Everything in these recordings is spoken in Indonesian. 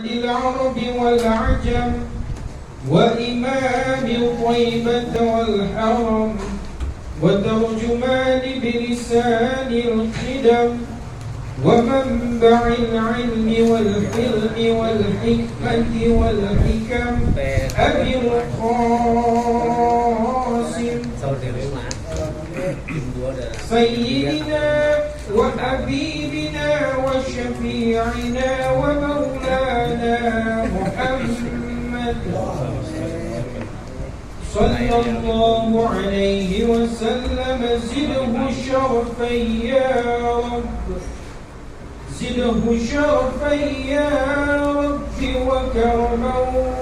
للعرب والعجم وإمام طيبة والحرم وترجمان بلسان القدم ومنبع العلم والحلم والحكمة والحكم أبي القاسم سيدنا وحبيبنا وشفيعنا ومولانا محمد صلى الله عليه وسلم زده شرفا يا رب زده شرفا يا رب وكرما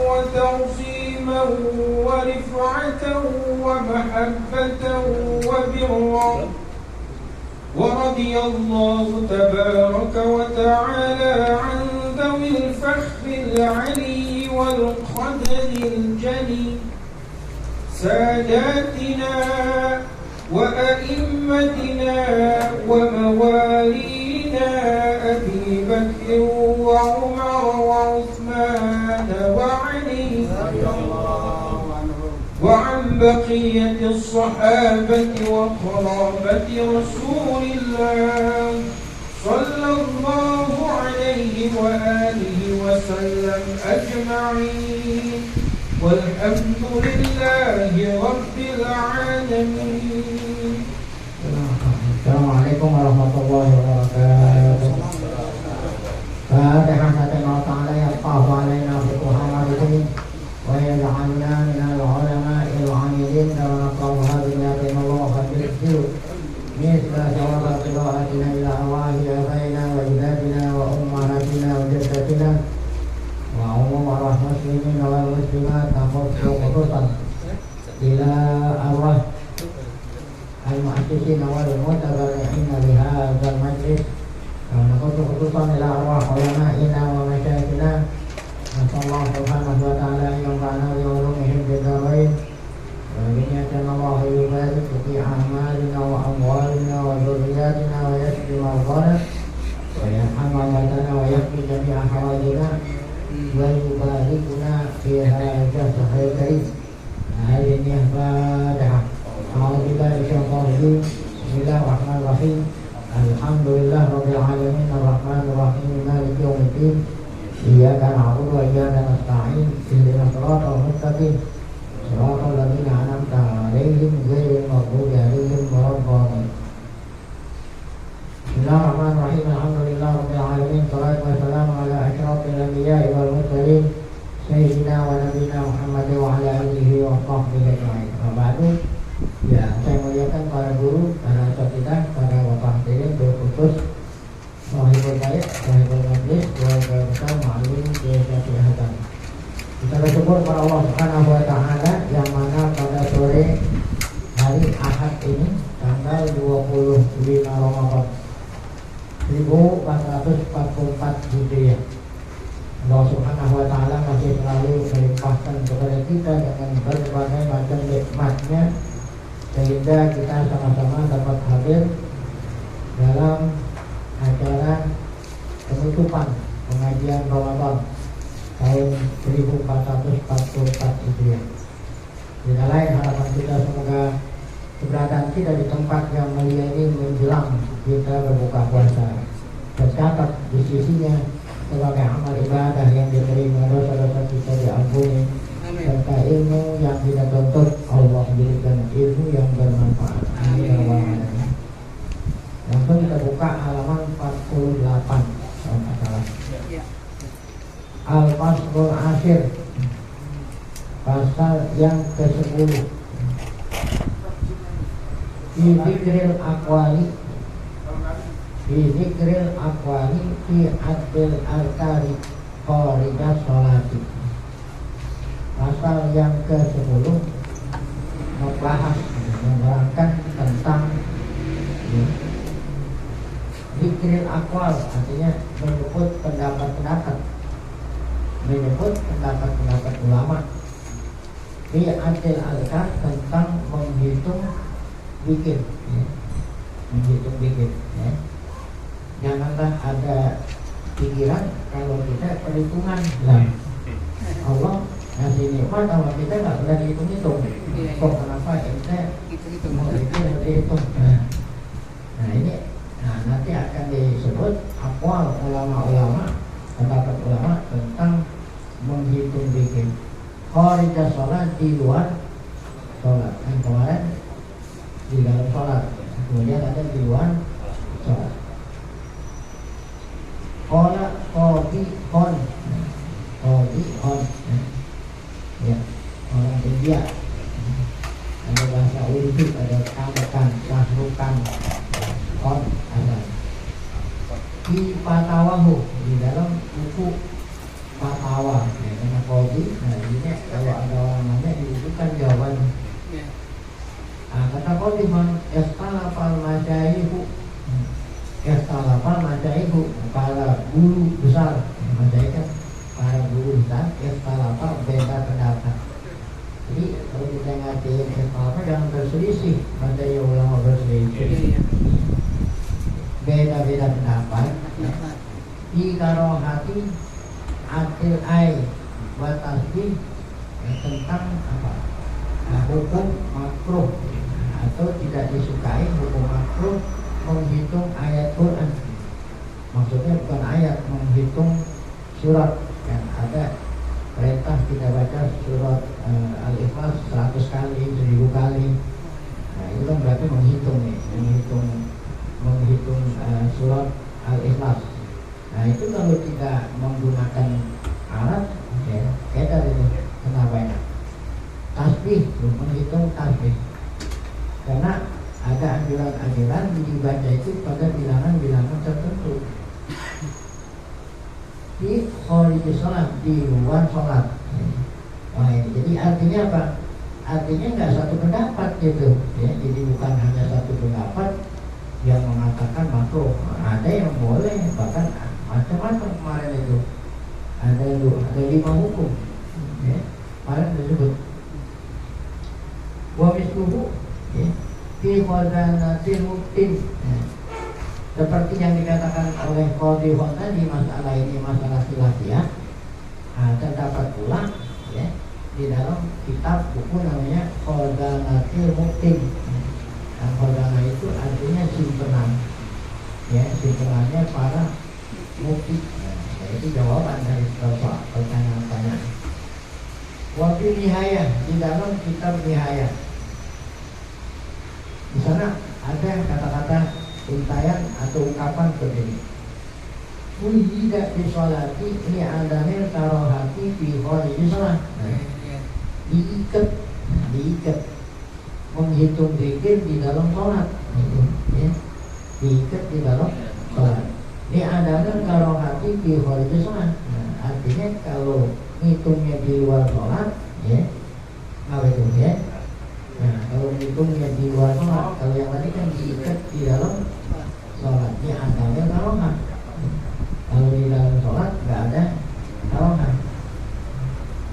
وتعظيما ورفعة ومحبة وبرا ورضي الله تبارك وتعالى عن ذوي الفخر العلي والقدر الجلي ساداتنا وأئمتنا وموالينا أبي بكر وعمر وعثمان وعلي وعن بقية الصحابة وقرابة رسول الله صلى الله عليه وآله وسلم أجمعين والحمد لله رب العالمين. Assalamualaikum warahmatullahi wabarakatuh. Fatihah Allah Ta'ala yaqahu alaina biquhamadihi wa yaj'alna minal ulama'il 'amilin wa naqahu hadinatin Allah hadirju misla jawab qira'atina ila awahi abaina wa jadadina wa ummahatina wa jaddatina wa umar muslimin wal muslimat khususan ila arwah al-mu'assisin wal mutabarri'in bihadzal majlis wa khususan ila arwah ulama'ina wa masyayikhina nasallahu subhanahu wa ta'ala yunfa'na bi ulumihim bidarain wa binyatan Allah yubarik fi a'malina wa amwalina wa dhurriyyatina wa yashfi marضana wa yarhamu amatana wa yakfi jami'a hawajina wa yubarikuna fi hadzal sahih karim. Hari ini Fatihah. Bismillahirrahmanirrahim. Alhamdulillah rabbil alamin arrahmanir rahim maliki yaumiddin iyyaka na'budu wa iyyaka nasta'in ihdinas siratal mustaqim siratal ladzina an'amta 'alaihim ghairil maghdubi 'alaihim waladdallin. Bismillahirrahmanirrahim. Alhamdulillah rabbil alamin salatu wassalamu ala asyrafil anbiya'i wal mursalin sayyidina wa nabiyina Muhammad wa ala alihi wa sahbihi ajma'in. Ba'du. Ya, saya muliakan para guru, para asatidzah, para bapak hadirin berkhusus sahibul bait, sahibul majlis, keluarga besar ma'allim desa Sihatan. Kita bersyukur kepada Allah Subhanahu wa taala yang mana pada sore hari Ahad ini tanggal 25 Ramadan 1444 Hijriah. Allah Subhanahu wa taala masih selalu melimpahkan kepada kita dengan berbagai macam nikmatnya sehingga kita sama-sama dapat hadir dalam acara penutupan pengajian Ramadan tahun 1444 Hijriah. Tidak lain harapan kita semoga keberadaan kita di tempat yang mulia ini menjelang kita berbuka puasa tercatat di sisinya sebagai amal ibadah yang diterima, dosa-dosa kita diampuni, serta ilmu yang kita tuntut Allah berikan ilmu yang bermanfaat. Amin. Langsung kita buka halaman 48 kalau nggak salah. Al-Faslul Asyir, pasal yang ke-10. Fi dzikril aqwali fi adil al-kari kharijas sholati. Pasal yang ke-10 membahas, menerangkan tentang dzikril aqwal, artinya menyebut pendapat-pendapat ulama. Fi adil al-kar, tentang menghitung bikin, menghitung bikin, ya. Janganlah ada pikiran kalau kita perhitungan lah. Allah ngasih nikmat sama kita nggak pernah dihitung-hitung. Kok kenapa ente mau itu dihitung? Nah ini, nanti akan disebut aqwal ulama-ulama, pendapat ulama tentang menghitung zikir. Kharija sholat, di luar sholat. Yang kemarin di dalam sholat, kemudian ada di luar sholat. Kola kopi on, ya, orang India. Ada bahasa Urdu, ada tambahan, sahrukan, on, ada. Di Patawahu, di dalam buku Patawa, ya, karena kopi. Nah ini kalau ada orang nanya dibutuhkan jawaban. Kata kopi man, estalafal masyaihu. Estalafal masyaihu, para guru besar, masyaikat, para guru besar, estalafal beda pendapat. Jadi kalau kita ngatain estalafal jangan berselisih, masyai ulama berselisih. Beda-beda pendapat. Di karohati atil ai watasbih tentang apa? Hukum makruh atau tidak disukai, hukum makruh menghitung ayat Quran. Maksudnya bukan ayat, menghitung surat. Yang ada perintah kita baca surat Al-Ikhlas 100 kali, 1000 kali. Nah itu kan berarti menghitung nih, menghitung surat Al-Ikhlas. Nah itu kalau tidak menggunakan alat, ya beda itu. Kenapa ya? Tasbih, menghitung tasbih. Karena ada anjuran-anjuran dibaca itu pada bilangan-bilangan tertentu. Di kharij sholat, di luar sholat. Wah ini jadi artinya apa? Artinya nggak satu pendapat gitu, ya. Jadi bukan hanya satu pendapat yang mengatakan makruh. Ada yang boleh, bahkan macam-macam kemarin itu. Ada 5 hukum, ya. Kemarin disebut. Wa misluhu, ya. Fi khazanatil muktim, seperti yang dikatakan oleh Qadhi tadi, masalah ini masalah khilafiyah. Terdapat pula, ya, di dalam kitab buku namanya Khazanatil Muktim. Dan khazanah itu artinya simpenan, ya, simpenannya para mukti. Itu jawaban dari pertanyaan-pertanyaan. Wa fi nihayah, di dalam kitab nihayah, di sana ada kata-kata untayan atau ungkapan begini. Tidak disolati li adamil karohati fi kharij sholat. Diikat menghitung zikir di dalam sholat, ya. Diikat di dalam sholat. Li adamil karohati fi kharij sholat. Artinya kalau ngitungnya di luar sholat, ya, apa itu, ya? Nah, kalau hitungnya di luar sholat, kalau yang tadi kan diikat di dalam sholat, ini adanya tarohah. Kalau di dalam sholat nggak ada tarohah.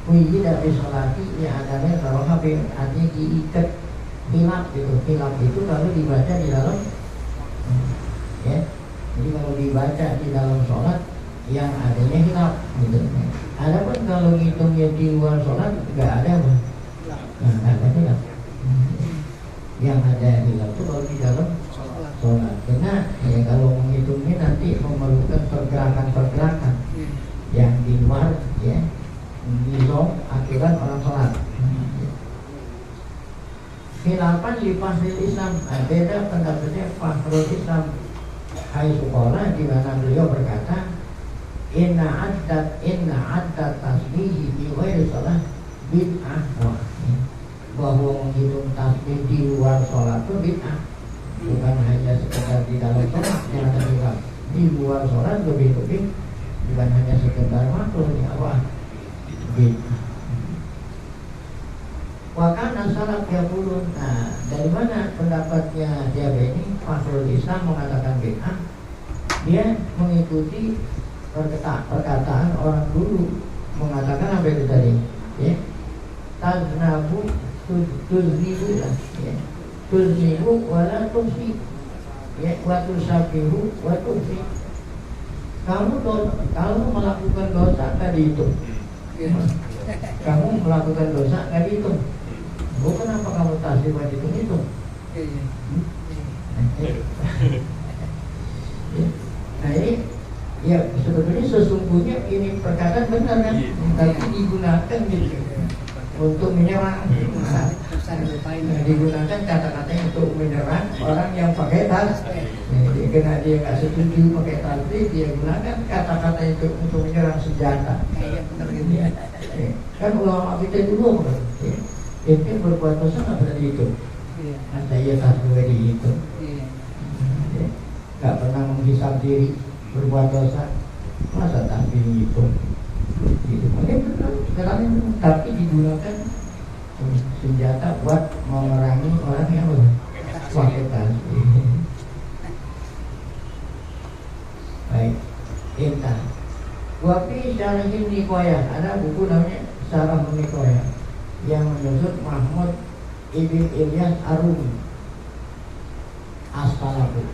Wiji dari sholat ini adanya tarohah, artinya diikat hilaf gitu. Hilaf itu kalau dibaca di dalam, ya. Jadi kalau dibaca di dalam sholat yang adanya hilaf gitu. Adapun kalau ngitungnya di luar sholat nggak ada, nggak ada hilaf. Yang ada hilaf itu kalau di dalam sholat. Karena ya kalau menghitungnya nanti memerlukan pergerakan-pergerakan yang di luar, ya, nizam aturan orang sholat. Khilafan di Fahrul Islam, beda pendapatnya Fahrul Islam Hai Sukola, di mana beliau berkata, Inna addat tasbihi di ghairi sholat bid'ah. Bahwa menghitung tasbih di luar sholat itu bid'ah, bukan hanya sekedar di dalam sholat yang ada hilaf. Di luar sholat lebih-lebih bukan hanya sekedar makruh, ini apa? Bid'ah. Wakana salaf yaqulun. Nah, dari mana pendapatnya dia ini? Fahrul Islam mengatakan bid'ah. Dia mengikuti perkataan orang dulu, mengatakan apa itu tadi? Ya, taznabu tuznibu lah, ya. Tuznibu wala tufi, ya, wa tusabihu wa tufi. Kamu melakukan dosa nggak dihitung. Kamu melakukan dosa nggak dihitung. Kenapa kamu tasbih nggak dihitung? Nah ini ya sebetulnya sesungguhnya ini perkataan benar kan, tapi digunakan gitu untuk menyerang. Digunakan kata-katanya untuk menyerang orang yang pakai tasbih. Jadi karena dia nggak setuju pakai tasbih, dia gunakan kata-kata itu untuk menyerang senjata. Kan ulama kita dulu itu berbuat dosa nggak pernah dihitung. Ada ya tasbih dihitung. Nggak pernah menghisap diri berbuat dosa, masa tasbih dihitung. Gitu. Sekarang tapi digunakan senjata buat memerangi orang yang pakai tasbih. Baik, intan. Wafi Syarahim Nikoya, ada buku namanya Syarah Nikoya yang menyebut Mahmud Ibn Ilyas Arumi As-Salafu.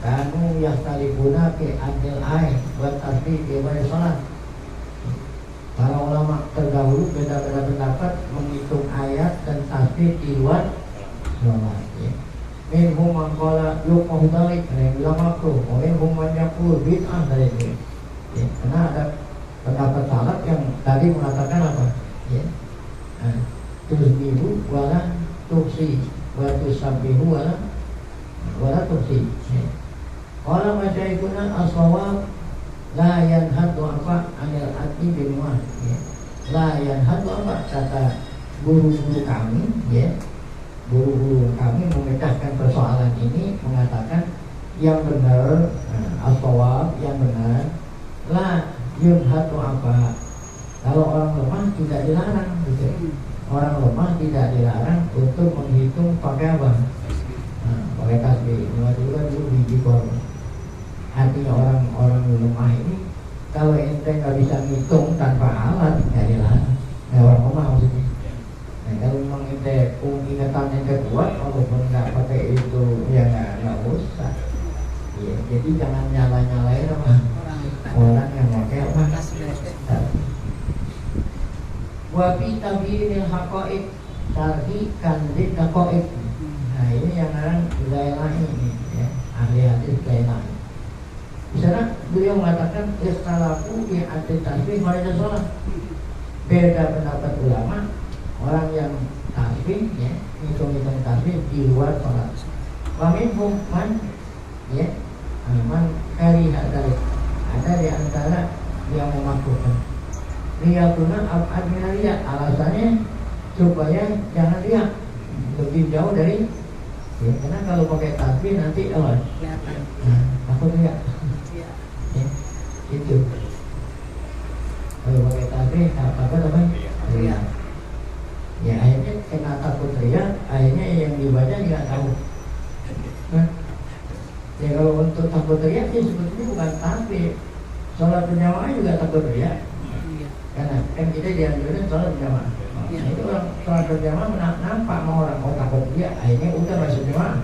Kanu yahtalifuna fi adil ain wa tasbih fi wali salat. Para ulama terdahulu beda-beda pendapat menghitung ayat dan tasbih di luar sholat. Minhum man qala yuqahu dzalik, ada yang bilang makruh, minhum man yaqul bid'ah dari itu. Karena ada pendapat salaf yang tadi mengatakan apa? Tusbihu wala tuksi, wa tusabbihu wala tuksi. Qala masyayikhuna as-shawab la yanhadu apa anil ati bil mu'ah. La yanhadu apa kata guru-guru kami, guru-guru kami memecahkan persoalan ini mengatakan yang benar, as-shawab yang benar, la yanhadu apa, kalau orang lemah tidak dilarang gitu. Orang lemah tidak dilarang untuk menghitung pakai apa? Pakai tasbih. Dulu biji korban. Artinya orang lemah ini kalau ente nggak bisa ngitung tanpa alat nggak dilarang. Orang lemah maksudnya. Nah, kalau memang ente ingatan ente kuat, walaupun nggak pakai itu ya nggak usah. Ya, jadi jangan nyalain apa orang yang pakai apa? Wabi tabiinil haqaiq syarhi kanzid haqaiq. Nah ini yang orang Zailani ini ya, ahli hadis Zailani. Di sana beliau mengatakan ikhtalafu bi adil tasbih pada sholat. Beda pendapat ulama orang yang tasbih ya, hitung-hitung tasbih di luar sholat. Wa minhum man ya, man kari hadalik. Ada di antara yang memakruhkan. Riyaduna ab'ad minariyat, alasannya supaya jangan riak, lebih jauh dari ya, karena kalau pakai tasbih nanti apa? Takut riak. Ya, itu. Kalau pakai tasbih apa namanya? Riak. Ya akhirnya kena takut riak, akhirnya yang dibaca nggak tahu. Nah, ya kalau untuk takut riak sih sebetulnya bukan tasbih. Sholat berjamaah juga takut riak. Karena kan kita dianjurin sholat berjamaah. Nah, itu orang sholat berjamaah nampak mau orang mau takut dia, akhirnya udah masuk jamaah.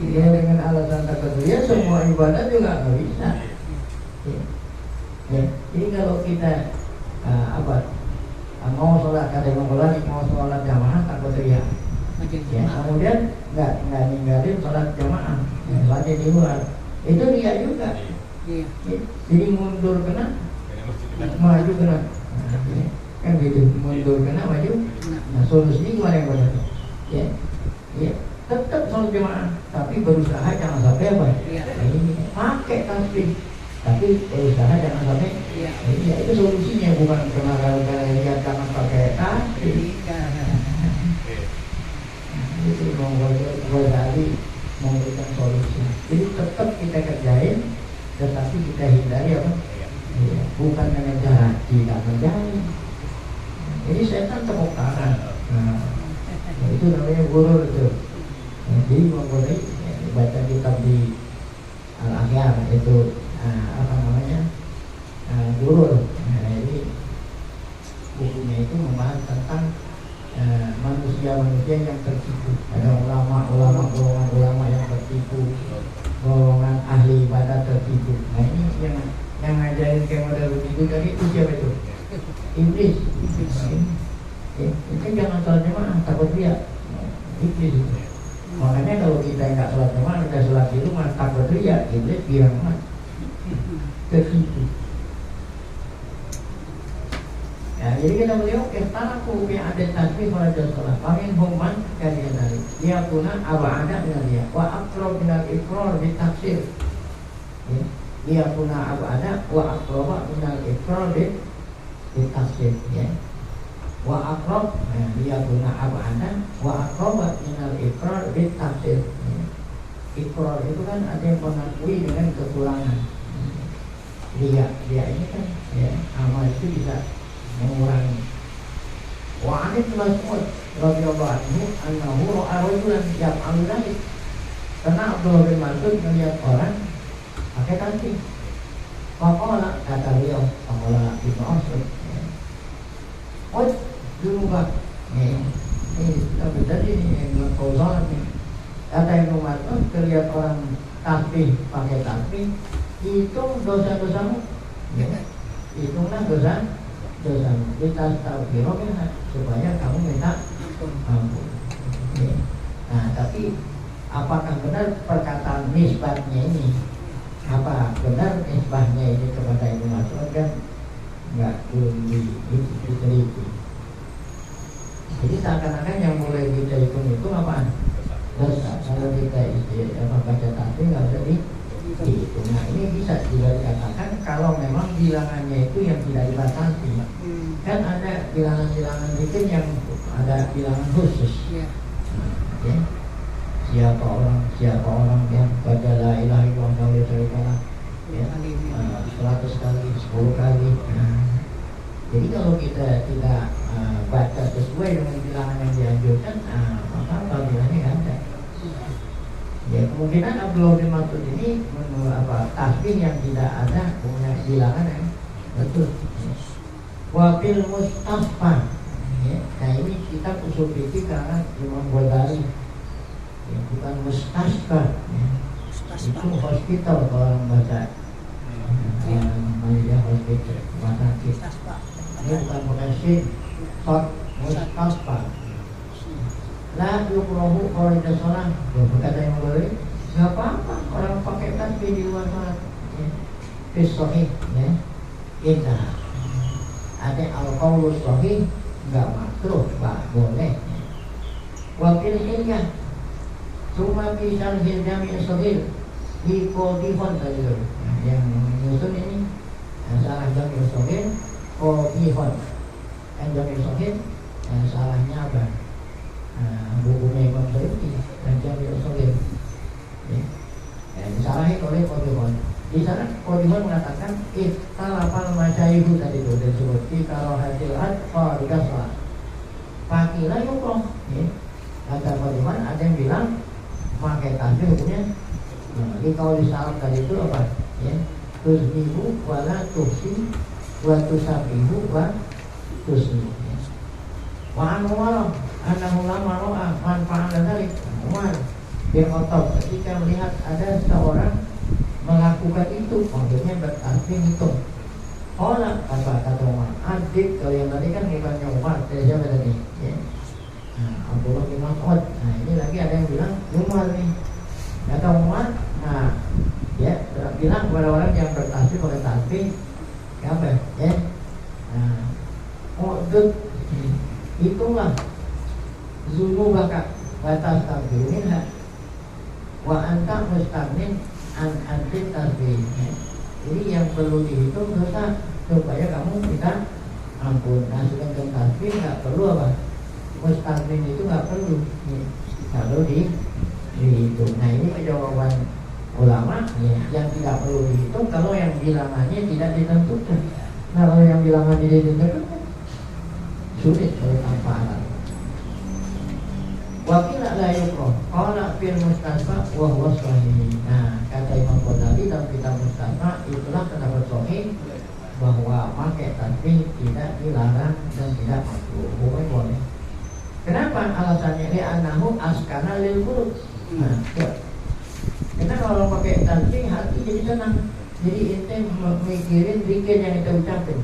Dia dengan alasan takut dia semua ibadah juga nggak bisa. Ya. Jadi kalau kita mau sholat kadang-kadang mau sholat jamaah takut dia. Ya, kemudian nggak ninggalin sholat jamaah, sholatnya di luar. Itu dia juga. Jadi mundur kena, maju kena, kan gitu, mundur kena, maju. Nah solusinya gimana yang benar? Ya, tetap sholat jamaah, tapi berusaha jangan sampai apa? Ini pakai tasbih, tapi berusaha jangan sampai. Ya itu solusinya, bukan karena lihat jangan pakai tasbih. Itu Ghazali memberikan solusi. Jadi tetap kita kerjain, tetapi kita hindari apa? Ya, bukan dengan cara tidak menjauh. Jadi setan tepuk tangan. Nah, itu namanya gurur itu. Jadi memulai baca kitab di Al-Akhyar itu gurur. Nah, ini bukunya itu membahas tentang manusia-manusia yang tertipu. Ada golongan ulama yang tertipu, golongan ahli ibadah tertipu. Nah kayak model begitu tadi itu siapa itu? Iblis. Itu jangan sholat jemaah, takut dia. Iblis itu. Makanya kalau kita nggak sholat jemaah, kita sholat di rumah takut dia, iblis bilang mah. Begitu. Ya, jadi kita beliau istanaku bi ada tasbih pada sholat. Pamin human kalian dari. Dia puna abada dengan dia. Wa aqrab minal iqrar bi tafsir. Ya. Dia puna abada wa aqrab minal iqrar bi tafsir. Ya. Wa aqrab, dia puna abada wa aqrab minal iqrar bi tafsir. Ya. Iqrar itu kan ada yang mengakui dengan kekurangan. Dia ini kan ya, amal itu bisa mengurangi. Wa anit Mas'ud radhiyallahu anhu annahu ra'a rajulan yaf'alu dzalik. Karena Abdullah bin Mas'ud melihat orang pakai tasbih. Faqala, kata beliau, faqala Ibnu Mas'ud. Oh, dulu Pak. Ini tapi tadi yang kau salat nih. Kata Ibnu Mas'ud, terlihat orang tasbih pakai tasbih, hitung dosa-dosamu. Ya. Hitunglah dosa kita tahu supaya kamu minta ampun. Nah, tapi apakah benar perkataan nisbatnya ini? Apa benar nisbahnya ini kepada Ibnu Mas'ud kan nggak belum diteliti. Jadi seakan-akan yang mulai kita hitung apaan? Dosa. Kalau kita baca tasbih nggak usah dihitung. Nah, ini bisa juga dikatakan kalau memang bilangannya itu yang tidak dibatasi. Kan ada bilangan-bilangan bikin yang ada bilangan khusus. Ya. Siapa orang yang baca la ilaha illallah ya, 100 kali, 10 kali. Jadi kalau kita tidak baca sesuai dengan bilangan yang dianjurkan, maka bilangnya nggak ada. Ya, kemungkinan Abdullah bin Mas'ud ini tasbih yang tidak ada punya bilangan yang betul. Wabil mustasfa. Ya, nah ini kita usul fikih karena Imam Ghazali. Ya, bukan mustasfa. Ya. Itu hospital kalau orang baca. Yang namanya hospital, rumah sakit. Ini bukan bekasi short mustasfa. La yukrahu qawaidah sholat. Berkata yang boleh, nggak apa-apa orang pakai tasbih di luar sholat. Sahih, ya. Indah. Ada al-qaulus sahih, nggak makruh, nggak boleh. Wakil hilyah, cuma bisa hiljami sahih di kodihon tadi loh. Yang menyusun ini salah jami sahih, kodihon. Yang jami sahih, salahnya apa? Bukunya Imam Syafi'i dan Jami' Ushul. Disalahin oleh Qodihon. Di sana Qodihon mengatakan iktalafal masyayikhu tadi itu disebut kalau hasil atfa dikaslah pakilah yukroh. Kata Qodihon ada yang bilang pakai tasbih hukumnya. Jadi kalau disalam tadi itu apa? Tusbihu wala tuhsi wa tusabihu wa tusbihu. Wa anwalah anak ulama roa manfaat dari Umar bin Khattab ketika melihat ada seorang melakukan itu, maksudnya bertasbih itu. Orang kata Umar, adik kalau yang tadi kan bukannya Umar, dari siapa tadi? Ya. Abdullah bin Mas'ud. Nah ini lagi ada yang bilang Umar nih. Kata Umar, nah ya bilang kepada orang yang bertasbih pakai tasbih, apa? Ya. Itulah zunubaka batas tasbih minha wa anta mustamin an antin tasbih. Jadi yang perlu dihitung dosa supaya kamu minta ampun. Nah sedangkan tasbih nggak perlu apa? Mustamin itu nggak perlu dihitung. Nah ini jawaban ulama ya, yang tidak perlu dihitung kalau yang bilangannya tidak ditentukan. Nah kalau yang bilangannya ditentukan sulit kalau tanpa alat. Wakil la yukroh qala fil mustasfa wa huwa sahih. Nah kata Imam Ghazali dalam kitab Mustasfa itulah pendapat sahih bahwa pakai tasbih tidak dilarang dan tidak makruh, boleh. Kenapa? Alasannya li'annahu askana lil qulub. Nah, karena kalau pakai tasbih hati jadi tenang. Jadi ente mikirin zikir yang ente ucapin.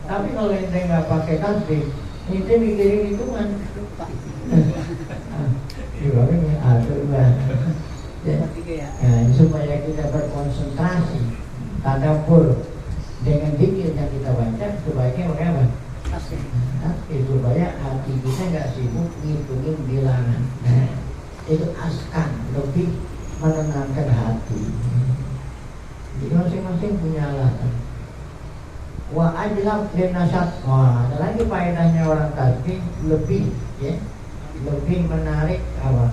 Tapi kalau ente nggak pakai tasbih, ente mikirin hitungan. Juga ini atur banget. Supaya kita berkonsentrasi, tadabbur dengan zikir yang kita baca, sebaiknya pakai apa? Tasbih, supaya hati kita nggak sibuk ngitungin bilangan. Itu askan, lebih menenangkan hati. Jadi masing-masing punya alasan. Wa ajlab lin nasyat. Wah, ada lagi faedahnya orang tasbih, lebih ya, lebih menarik apa?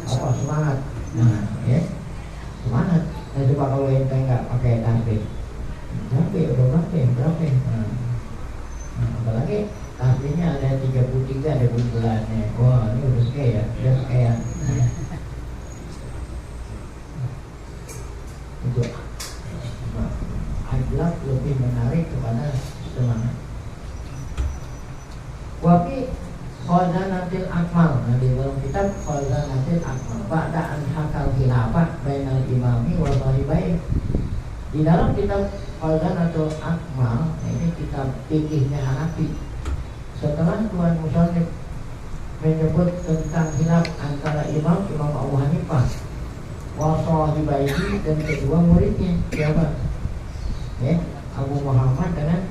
Semangat. Nah, ya. Semangat. Nah, coba kalau ente nggak pakai tasbih. Berapa? Nah, apalagi tasbihnya ada 33, ada buntelannya. Wah, ini udah sekian. Itu ajlab lebih menarik kepada semangat. Wafi khazanatil akmal. Nah, di dalam kitab khazanatil akmal ba'da an hakal khilafah bainal imami wa sahibai. Di dalam kitab khazanatul akmal, ini kitab fikihnya Hanafi, setelah Tuan Musannif menyebut tentang khilaf antara Imam Abu Hanifah wa sahibaihi dan kedua muridnya, siapa? Ya, Abu Muhammad dengan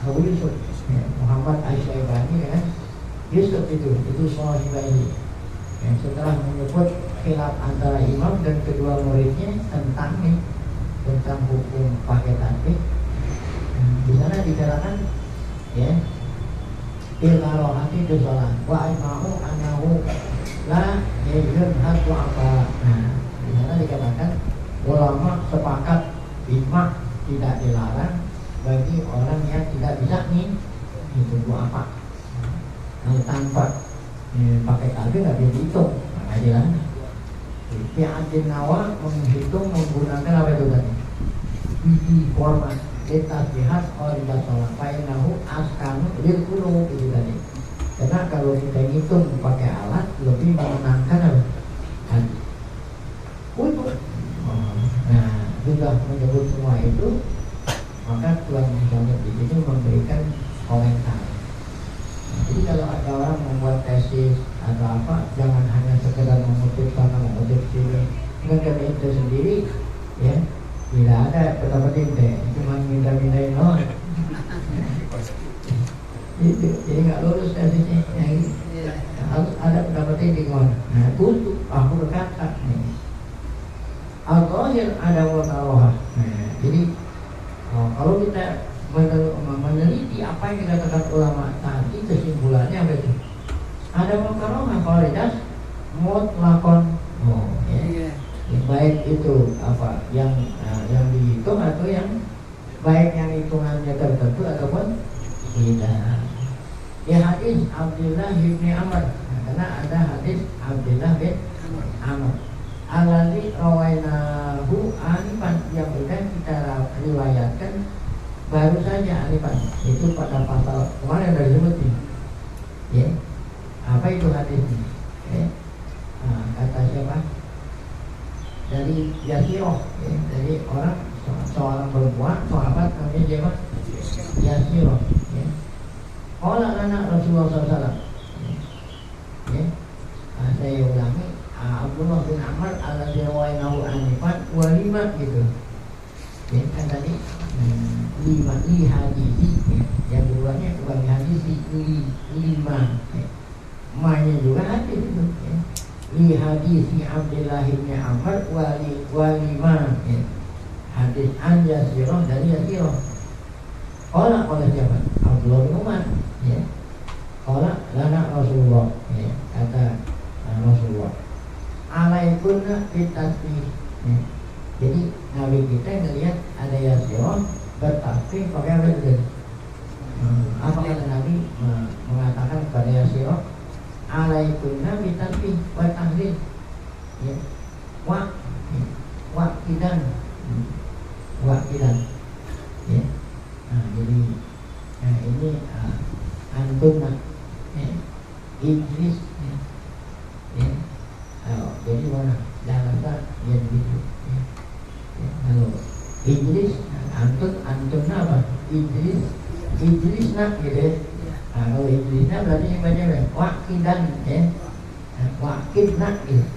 Abu Yusuf. Ya, Muhammad Asy-Syaibani dengan Yusuf itu sahibaihi. Ya, setelah menyebut khilaf antara imam dan kedua muridnya tentang hukum pakai tasbih, di sana dikatakan ya, ilarohati dosalah wa ajma'u anahu la yajhad wa apa. Nah, di sana dikatakan ulama sepakat ijma' tidak dilarang bagi orang yang tidak bisa nih itu apa. Nah, tanpa pakai tasbih nggak bisa dihitung, maka dilarang. Fi'atin nawa menghitung menggunakan apa itu tadi? Format tasbihat tidak sholat. Fa'inahu askanu lilqulub itu tadi. Karena kalau kita hitung pakai alat lebih menenangkan apa? Hati. Untuk sudah menyebut semua itu, maka Tuhan misalnya di sini memberikan komentar. Jadi kalau ada orang membuat tesis atau apa, jangan hanya sekedar mengutip sana mengutip sini. Dengan itu sendiri, ya tidak ada pendapat ente, cuma minta-mintain doang. Itu jadi nggak lurus tesisnya. Harus ada pendapat ente kawan. Nah, untuk aku berkata nih. Al-Zahir ada wakaroha. Nah, jadi kalau kita meneliti apa yang dikatakan ulama tadi, kesimpulannya apa itu? Ada wakaroha kualitas mutlakon. Ya. Baik itu apa yang dihitung atau yang baik yang hitungannya tertentu ataupun tidak. Di hadis Abdullah bin Amr, karena ada hadis Abdullah bin Amr. Alladzi rawainahu anifan, yang sudah kita riwayatkan baru saja anifan, itu pada pasal kemarin sudah disebutin. Ya. Apa itu hadisnya? Ya. Nah, kata siapa? Dari Yasiroh, ya. Dari orang seorang perempuan sahabat namanya siapa? Yasiroh. Ya. Qala lana Rasulullah SAW. Ya. Nah, saya ulangi. Abdullah bin Amr alladzi rawainahu anifan walima gitu. Ya, kan tadi 5 li hadisi, ya. Yang keduanya bukan hadisi, 5. Ya. Ma-nya juga hadis itu, ya. Li hadisi Abdullah bin Amr walima, ya. Hadis an Yasirah dari Yasirah. Qala siapa? Abdullah bin Umar, ya. Qala lana Rasulullah, ya. Kata Rasulullah, alaikunna bitasbih. Ya. Jadi Nabi kita ngelihat ada Yasirah bertasbih pakai apa itu? Apa kata Nabi mengatakan kepada Yasirah, alaikunna bitasbih wa tahlil. Ya. Wakidan. Ya. Nah, jadi ini antum ya. Idris ya. Ya. Jadi mana? Jangan lupa ya begitu. Ya. Halo. Idris, antun apa? Idris nak gitu. Nah, kalau Idrisnya berarti baca wakidan ya. Wakid nak gitu.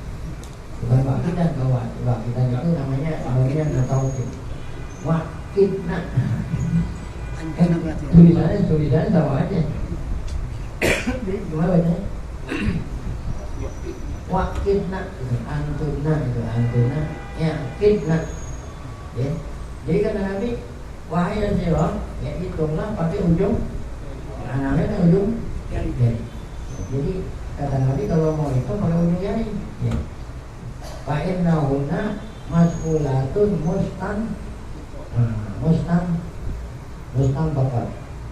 Bukan wakidan, kalau wakidan itu namanya bagian atau wakid nak. Tulisannya sama aja. Gimana bacanya? Wakidna itu antuna ya kidna ya. Jadi kata Nabi wahai dan sirah ya hitunglah pakai ujung anaknya ujung jari. Jadi kata Nabi kalau mau hitung pakai ujung jari ya. Fa innahunna mas'ulatun mustan bakat.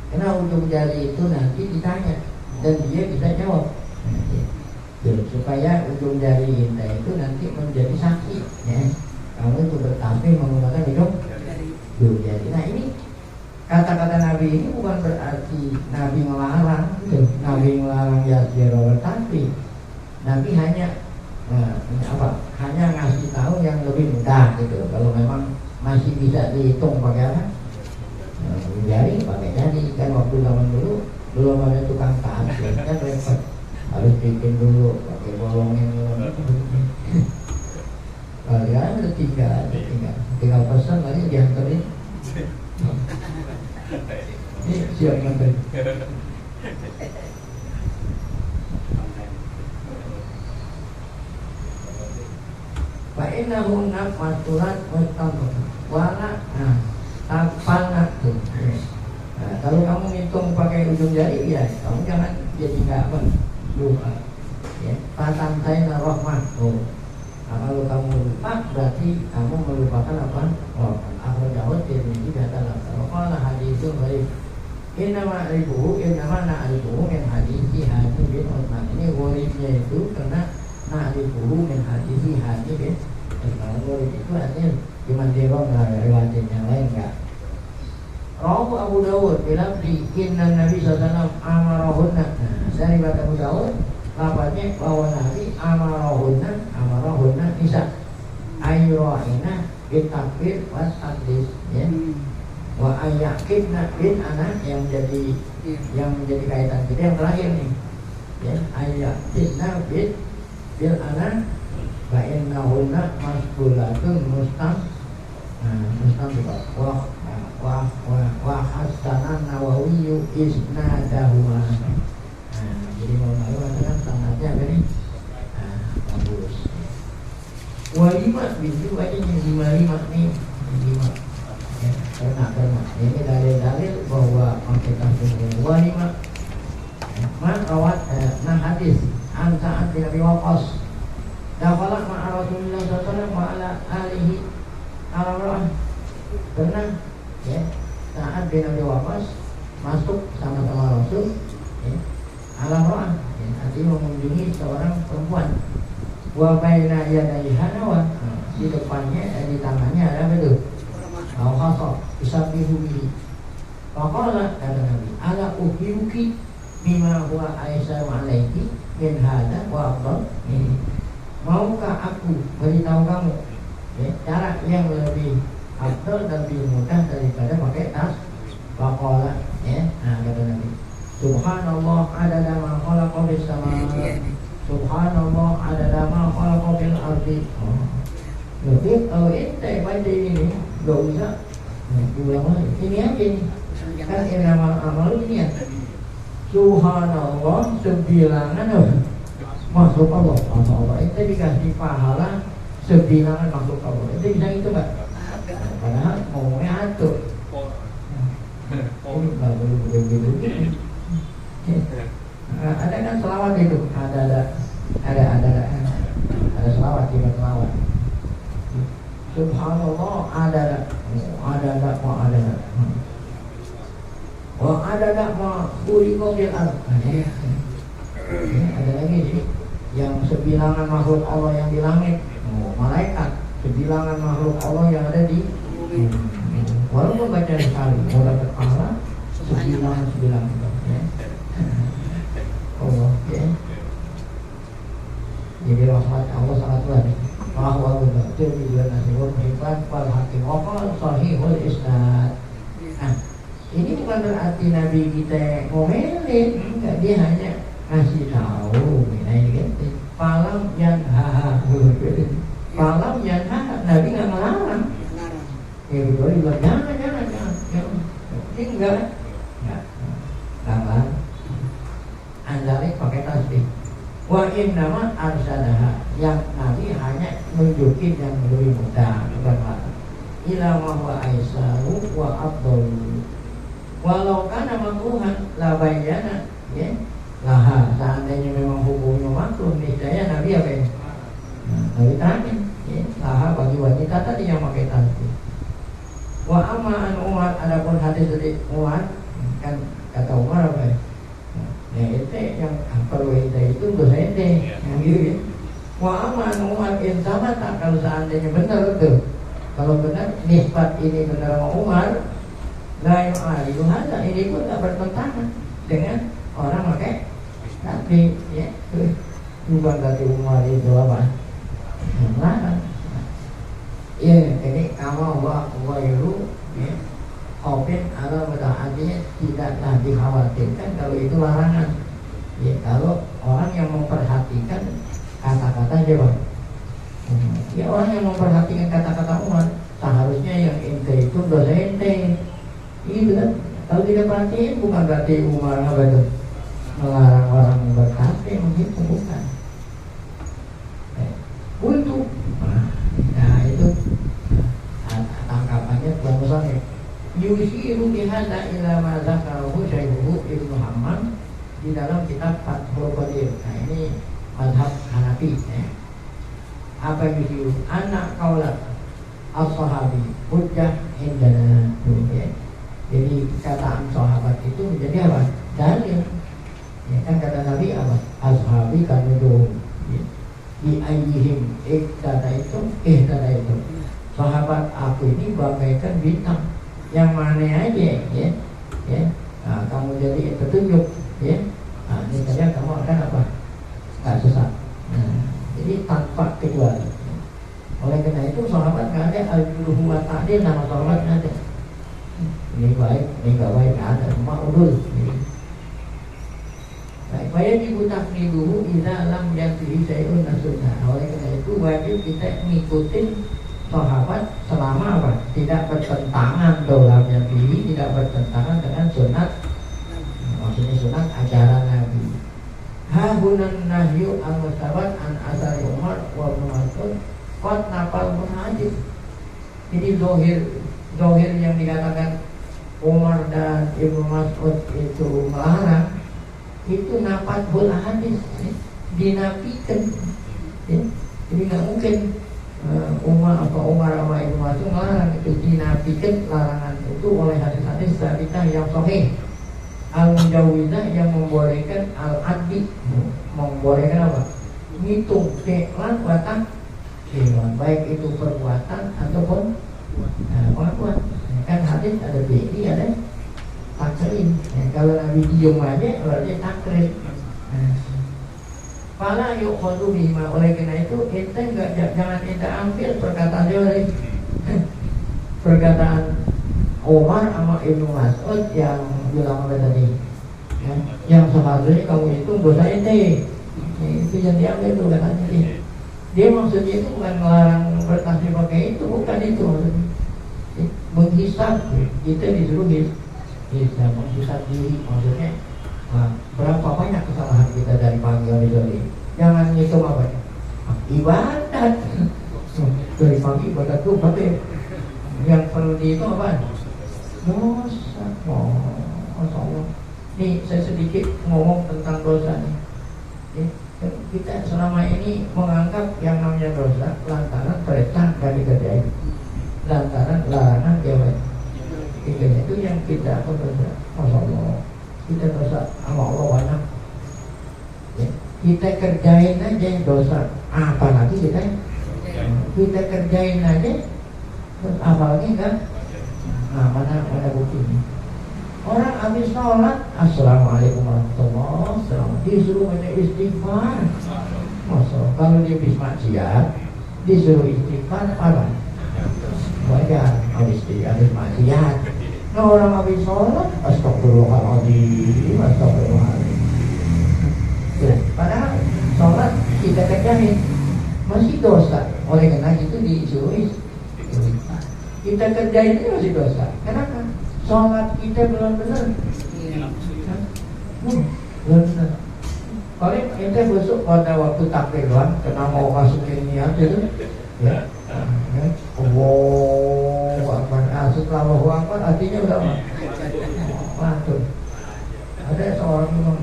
Karena ujung jari itu nanti ditanya dan dia bisa jawab. Supaya ujung jari kita itu nanti menjadi saksi ya. Kamu itu bertasbih menggunakan ujung jari. Nah ini kata-kata Nabi ini bukan berarti Nabi melarang gitu. Nabi melarang yasjiro bertasbih. Nabi hanya hanya ngasih tahu yang lebih mudah gitu. Kalau memang masih bisa dihitung pakai apa? Jari, pakai jari. Kan waktu zaman dulu belum ada tukang tasbih kan repot. Harus bikin dulu pakai bolongin kalian udah tinggal pesan lagi diantarin ini siap nganterin fa'inahunna maturat mustaqim wala tapana tuh. Nah, kalau kamu ngitung pakai ujung jari ya kamu jangan jadi nggak apa lupa ya fatantaina rahmah. Nah, kalau kamu lupa berarti kamu melupakan apa? Akhrajahu Tirmidzi katakan qala haditsun ghaib innama na'rifuhu min hadithi Hatim bin Utsman. Ini ghaibnya itu karena na'rifuhu min hadithi Hatim bin Utsman. Ghaib itu artinya cuma dia riwayatin yang lain enggak. Rawahu Abu Dawud bilang di inna Nabi sallallahu amarahunna. Dari Abu Dawud lafaznya bahwa Nabi amarahunna bisa ayyura'ina bitakbir was hadis ya. Wa ayyakidna bin anak yang menjadi kaitan kita yang terakhir nih ya. Ayyakidna bil anak wa innahunna masbulatun wa hasanan Nawawi isnadahuma. Jadi mau mengatakan sanadnya apa nih? Bagus. Walima bintu bacanya 55 nih 55 ya, karena ini dalil bahwa kita punya walima man rawat hadis an Sa'ad bin Abi Waqqas dakhala ma'a Rasulullah sallallahu alaihi wasallam wa ala alihi al-rah. Pernah ya Sa'ad bin Abi Waqqas masuk sama-sama Rasul ya al-rah ya, artinya mengunjungi seorang perempuan wa baina yadayha nawa, di depannya di tangannya ada apa itu? Al-khasab isabihu bihi. Faqala kata Nabi, ala ukhbiruki bima huwa aisyah alaiki min hada wa afdal. Maukah aku beritahu kamu ya, cara yang lebih afdal dan lebih mudah daripada pakai tas? Faqala ya, nah kata Nabi, subhanallah adada ma khalaqa fis samawati, subhanallah adada ma khalaqa fil ardi. Lebih kalau ente baca ini gak usah ulang lagi, ini aja nih kan innamal amalu ini ya. Subhanallah sebilangan makhluk Allah. Allah ente dikasih pahala sebilangan makhluk Allah. Ente bisa gitu gak? Padahal ngomongnya atur. Ini gak boleh begitu. Ada kan selawat itu, ada selawat, kita selawat. Subhanallah ada ma khuliqa bil ard. Ada lagi sih yang sebilangan makhluk Allah yang di langit, malaikat, sebilangan makhluk Allah yang ada di walaupun baca sekali mau dapat pahala sebilangan ya. Allah ya. Jadi rahmat Allah sangat luas. Bahwa betul juga nasibul hikmat wal hakim waqal sahih berarti Nabi kita ngomelin, enggak, dia hanya kasih tahu, gitu. Falam yang falam yang Nabi nggak melarang. Ya betul, dia bilang jangan. Ini enggak melarang. Andalik pakai tasbih. Wa innama arsadaha, yang Nabi hanya nunjukin yang lebih mudah, bukan melarang. Ila ma huwa aisaru wa afdalu. Walau kana makruhan la bayyana, ya. Lah, seandainya memang hukumnya makruh, niscaya Nabi apa ya? Nabi terangin, ya. Lah bagi wanita tadi yang pakai tasbih. Wa amma an Umar, adapun hadis dari Umar, kan kata Umar apa ya? Ya itu yang perlu itu dosa ente, yang gitu ya. Wa amma an Umar in sama tak, kalau seandainya benar tuh. Kalau benar nisbat ini benar sama Umar, la yu'aridu hadza, ini pun tak bertentangan dengan orang pakai tasbih, ya. Bukan berarti Umar itu apa? Melarang. Ya, ini kamu wairu, ya. Opin ala mutaatinya tidaklah dikhawatirkan kalau itu larangan. Ya, kalau orang yang memperhatikan kata-kata siapa? Ya, orang yang memperhatikan kata-kata Umar, seharusnya yang ente itu dosa ente. Itu kan. Kalau tidak perhatiin bukan berarti Umar apa itu melarang orang bertasbih, begitu bukan. Untuk nah itu tangkapannya Tuan Musonif. Yusiru bihadza ila ma zakarahu Syaikhul Ibnu Hammam di dalam kitab Fathul Qadir. Nah ini mazhab Hanafi, ya. Apa yusiru? Anak kaulat as-sahabi hujjah indana, ya. Jadi kataan sahabat itu menjadi apa? Dalil. Ya kan kata Nabi apa? Ashabi kanu dum. Di ayyihim ihtada itu. Sahabat aku ini bagaikan bintang yang mana aja, ya. Nah, kamu jadi petunjuk, ya. Nah, ini saja kamu akan apa? Nggak sesat. Nah, jadi tanpa kecuali. Oleh karena itu sahabat nggak ada al-juluhu wa ta'dil, nama sahabat nggak ada. Ini baik, ini nggak baik, nggak ada, semua udul. Baik, wajib dibutakni dulu idza lam yantihi syai'un nasunnah. Oleh karena itu wajib kita ngikutin sahabat selama apa? Tidak bertentangan dalam Nabi, tidak bertentangan dengan sunat. Maksudnya sunat ajaran Nabi. Habunan nahyu al-mustabat an asari Umar wa Ibnu Mas'ud qad nafal munhajib. Jadi zohir yang dikatakan Umar dan Ibnu Mas'ud itu melarang, itu nafal bola hadis, ya. Dinafikan, ya. Jadi nggak mungkin Umar sama Ibnu Mas'ud melarang, itu dinafikan larangan itu oleh hadis-hadis sabitah yang sahih. Al-Mujawizah yang membolehkan al-addi, membolehkan apa? Ngitung fi'lan watang fi'lan, baik itu perbuatan ataupun pengakuan. Kan hadis ada fi'li, ada takrim. Kalau Nabi diem aja berarti takrim. Fala yu'khadhu bima, oleh karena itu kita jangan kita ambil perkataan teori. Perkataan Umar sama Ibnu Mas'ud yang bilang apa tadi, ya, yang seharusnya kamu itu dosa ente, itu yang diambil itu katanya dia maksudnya itu bukan melarang bertasbih pakai itu, bukan itu maksudnya. Menghisab, kita disuruh hisab, menghisab diri, maksudnya berapa banyak kesalahan kita dari pagi sampai sore. Jangan ngitung apa ya, ibadat dari pagi ibadat tuh berarti yang perlu dihitung apa? Dosa. Masya Allah. Nih saya sedikit ngomong tentang dosa nih. Kita selama ini menganggap yang namanya dosa lantaran perintah dari kerjaan, lantaran larangan jawab. Itu yang kita dosa. Masya Allah. Kita dosa sama Allah banyak. Ya. Kita kerjain aja dosa. Apalagi kita kerjain aja. Terus apalagi kan? Nah, mana buktinya? Orang habis sholat, assalamualaikum warahmatullahi wabarakatuh, disuruh baca istighfar. Masa kalau dia habis maksiat, disuruh istighfar apa? Wajar habis maksiat. Nah orang habis sholat, astagfirullahaladzim, astagfirullahaladzim. Ya, padahal sholat kita kerjain masih dosa. Oleh karena itu disuruh kita kerjain itu masih dosa. Kenapa? Sholat kita belum benar. Belum benar. Kalau kita besok pada waktu takbir doang, kena mau masukin niat itu, ya. Allahu Akbar. Setelah Allahu Akbar artinya udah waduh. Ada seorang memang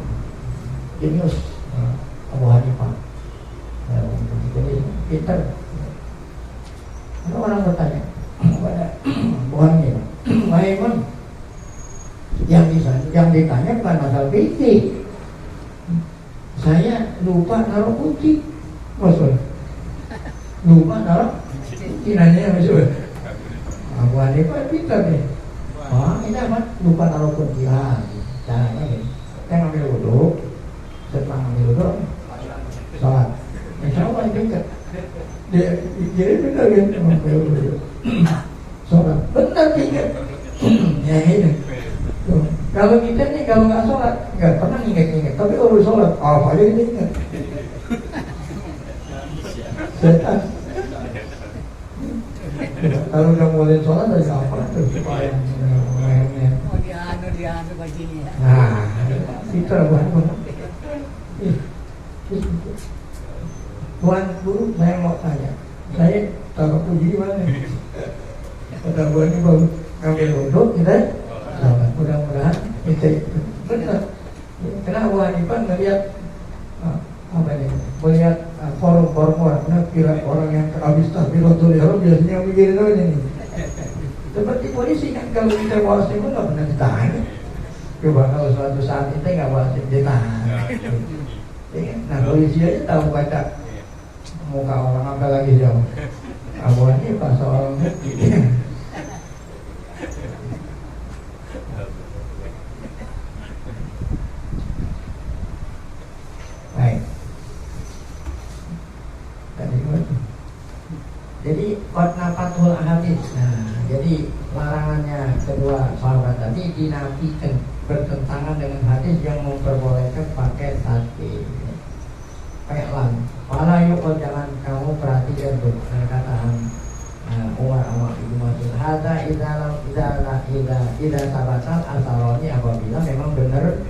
jenius, Abu Hanifah. Jadi pintar. Ada orang bertanya kepada Abu Hanifah, "Wahai Imam, yang ditanya bukan masalah fikih. Saya lupa naruh kunci." Maksud lupa naruh kinanya maksud Abu Hanifah pintar nih. Ini amat lupa naruh kunci. Caranya nih, kita ngambil wudhu, setelah ngambil wudhu sholat, insya Allah ingat. Jadi benar kan ngambil wudhu sholat, benar ingat. Ya ini. Kalau kita nih kalau nggak sholat nggak pernah ingat-ingat, tapi kalau sholat apa aja kita ingat. Setan. Kalau udah mulai sholat dari apa tuh supaya mau dianu bajunya. nah itu buat Tuan Guru, saya mau tanya, saya taruh puji di mana? Kata Tuan ini baru ngambil wudhu kita. Mudah-mudahan itu benar. Karena Abu Hanifah melihat apa ini? Melihat forum-forum orang, kira orang yang habis takbiratul ihram biasanya mikirin apa ini? Seperti polisi kan kalau kita wasim pun nggak pernah ditahan. Coba kalau suatu saat kita nggak wasim ditahan. Nah polisi aja tahu baca muka orang, apa lagi jauh. Abu Hanifah seorang baik. Jadi qad fathul hadis. Nah, jadi larangannya kedua sahabat tadi dinafikan, bertentangan dengan hadis yang memperbolehkan pakai tasbih. Pelan. Wala yuk, jangan kamu perhatikan tuh perkataan Umar sama Ibnu Mas'ud. Hadza idza sabatal asaroni, apabila memang benar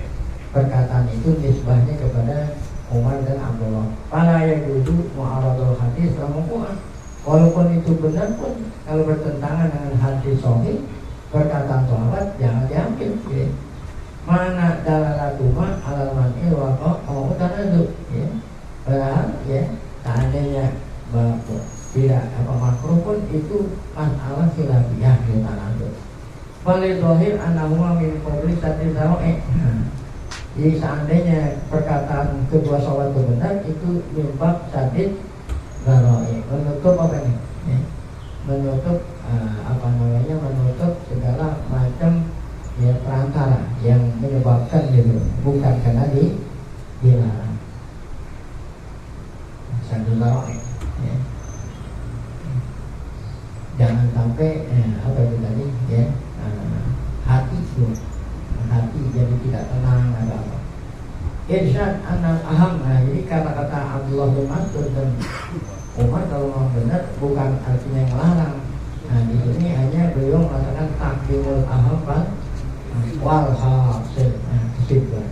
perkataan itu nisbahnya kepada Umar dan Abdullah. Wala yajuzu mu'aradul hadis al-mawqu'. Walaupun itu benar pun, kalau bertentangan dengan hadis sahih, perkataan sahabat jangan diambil. Ya. Mana dalalatuma alal man'i wa qa'u tanazzu. Ya. Padahal ya, seandainya tidak apa makruh pun itu masalah khilafiyah di tanazzu. Wal zahir annahu min qabli satizawai. Jadi seandainya perkataan kedua sahabat itu benar, itu mimbab sadid Garoi, menutup apa nih? Ya. Menutup menutup segala macam ya perantara yang menyebabkan gitu, bukan karena dilarang. Satu garoi, ya. Jangan sampai apa itu tadi ya, hati jadi tidak tenang atau apa. Irsyad anal aham. Nah, jadi kata-kata Abdullah bin Mas'ud dan Umar kalau memang benar bukan artinya melarang. Nah, di sini hanya beliau mengatakan takbirul aham wal hasil. Kesimpulan.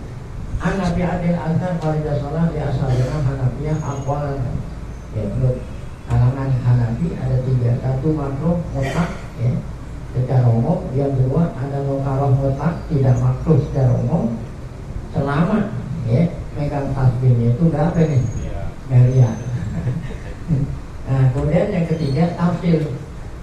An-Nabi Adil Azhar Faridah Salat di asalnya Hanafiyah aqwalan. Ya, menurut kalangan Hanafi ada tiga. Satu makruh mutlak ya, secara umum. Yang kedua ada mukarrah mutlak, tidak makruh secara umum. Selama ya, megang tasbihnya itu udah apa nih? Melihat. Nah, kemudian yang ketiga tafsir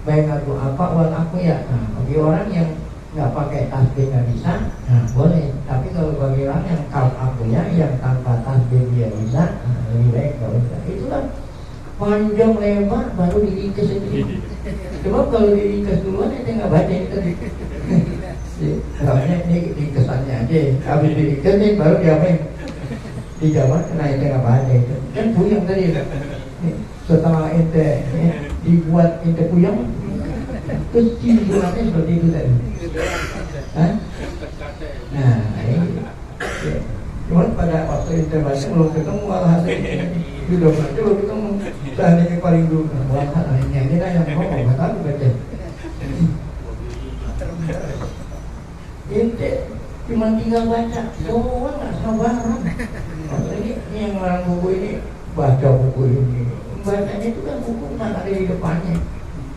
baik aku apa wal aku ya. Nah, bagi orang yang nggak pakai tasbih nggak bisa, nah boleh. Tapi kalau bagi orang yang kaf aku ya, yang tanpa tasbih dia bisa, nah, lebih baik nggak usah. Itulah panjang lebar baru diringkas itu. Coba kalau diringkas duluan itu nggak baca itu tadi. Soalnya ini ringkasannya aja, habis diringkas nih baru diapain? Dijawab, nah itu nggak baca itu. Kan puyeng tadi. Setelah ente dibuat ente puyeng, terus ciri seperti itu tadi. Hah? Nah, ini ya. Cuman pada waktu intervensi belum ketemu alhasil sudah baca belum ketemu seandainya paling dulu buat ini kan yang ngomong nggak tahu baca ente cuma tinggal baca doang nggak sabaran. Ini yang ngarang buku ini baca buku ini bacanya itu kan buku kan ada di depannya.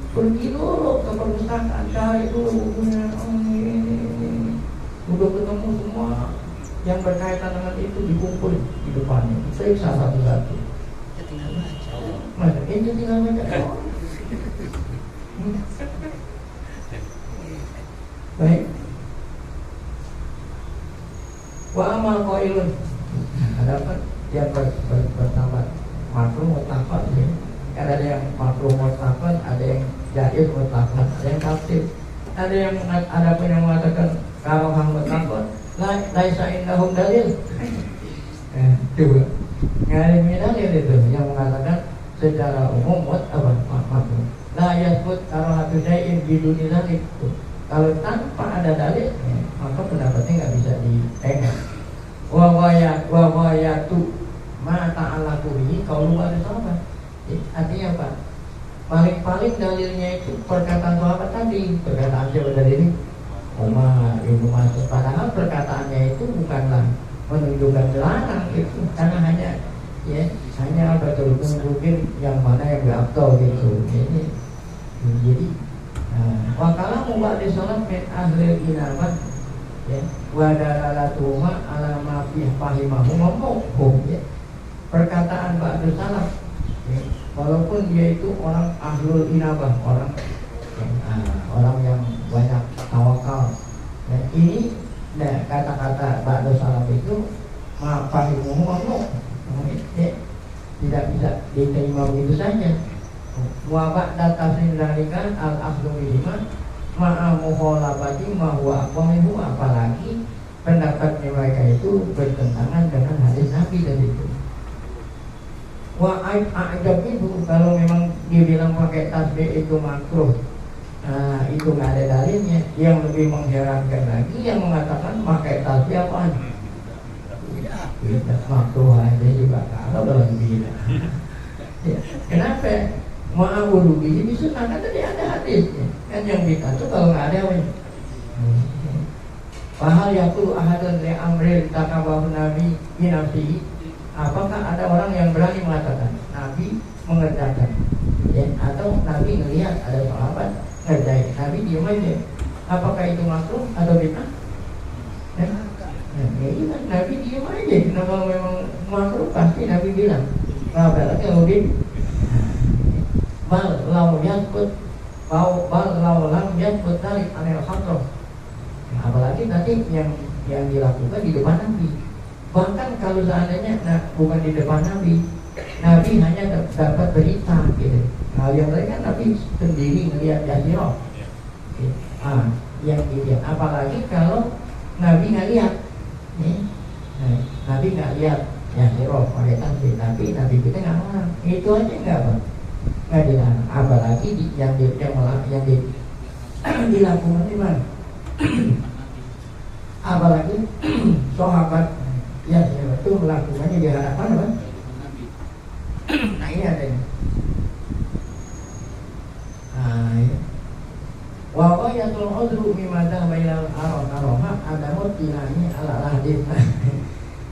Pergi dulu ke perpustakaan cari dulu bukunya. Ini udah ketemu semua yang berkaitan dengan itu dikumpul di depannya. Periksa satu-satu. Tinggal baca. Masa itu tinggal baca. Baik. Wa amal qailun. Ada apa? Yang pertama makruh mutlaqan ya. Ada yang makruh mutlaqan, ada yang jaiz mutlaqan, ada yang tafsir. Ada pun yang mengatakan kalau hang mutlaqan laisa indahum dalil. Coba. Ngalimnya dalil itu yang mengatakan secara umum makruh. La yasbut karahatu syai'in biduni dalil. Kalau tanpa ada dalil, maka pendapatnya nggak bisa dipegang. Wawayatu ma ta'alaku bihi qaulu ba'd sahabat. Artinya apa? Paling dalilnya itu perkataan sahabat tadi. Perkataan siapa tadi ini? Umar Ibnu Mas'ud. Padahal perkataannya itu bukanlah menunjukkan dilarang itu, karena hanya betul mungkin yang mana yang beraktual gitu. Ini jadi wakala mubadi salam min ahli inaman ya wa dalalatuma ala ma fi fahimahu mamum ya. Perkataan ba'du salam ya, walaupun dia itu orang ahlul inabah, orang yang banyak tawakal. Nah, ini kata-kata ba'du salam itu ma fahimuhu mamum ya, tidak bisa diterima begitu saja. Wa ba'da tafsir dzalika al-akhdhu bihima ma'a mukhalafati ma huwa aqwamu, apalagi pendapat mereka itu bertentangan dengan hadis Nabi tadi itu. Wa a'jab itu kalau memang dibilang pakai tasbih itu makruh, itu nggak ada dalilnya. Yang lebih mengherankan lagi yang mengatakan pakai tasbih apaan? Tidak makruh aja juga kalau dalam bidah. Ya, kenapa? Ma'awulu bihi bisunnah, kan tadi ada hadisnya. Kan yang kita tuh kalau nggak ada apa? Fahal yaqulu ahadun li amril takabahu nabi binafsihi. Apakah ada orang yang berani mengatakan Nabi mengerjakan ya, atau Nabi melihat ada sahabat ngerjain, Nabi diam aja? Apakah itu makruh atau bid'ah? Ya, ini kan Nabi diam aja. Kalau memang makruh pasti Nabi bilang. Nah, berarti kemudian bal lau lam yasbut dari anil khatrah. Apalagi nanti yang dilakukan di depan Nabi. Bahkan kalau seandainya bukan di depan Nabi, Nabi hanya dapat berita gitu. Nah, yang lain kan Nabi sendiri melihat jazirah. Yang dilihat. Apalagi kalau Nabi nggak lihat, Nabi nggak lihat jazirah pakai tasbih, Nabi kita nggak larang. Itu aja nggak dilarang. Apalagi yang dilakukan di mana? Apalagi sahabat ya itu melakukannya di hadapan apa? Nah ini ada ini. Wawayatul udru mimada bainal aroma ada mutilani ala hadis.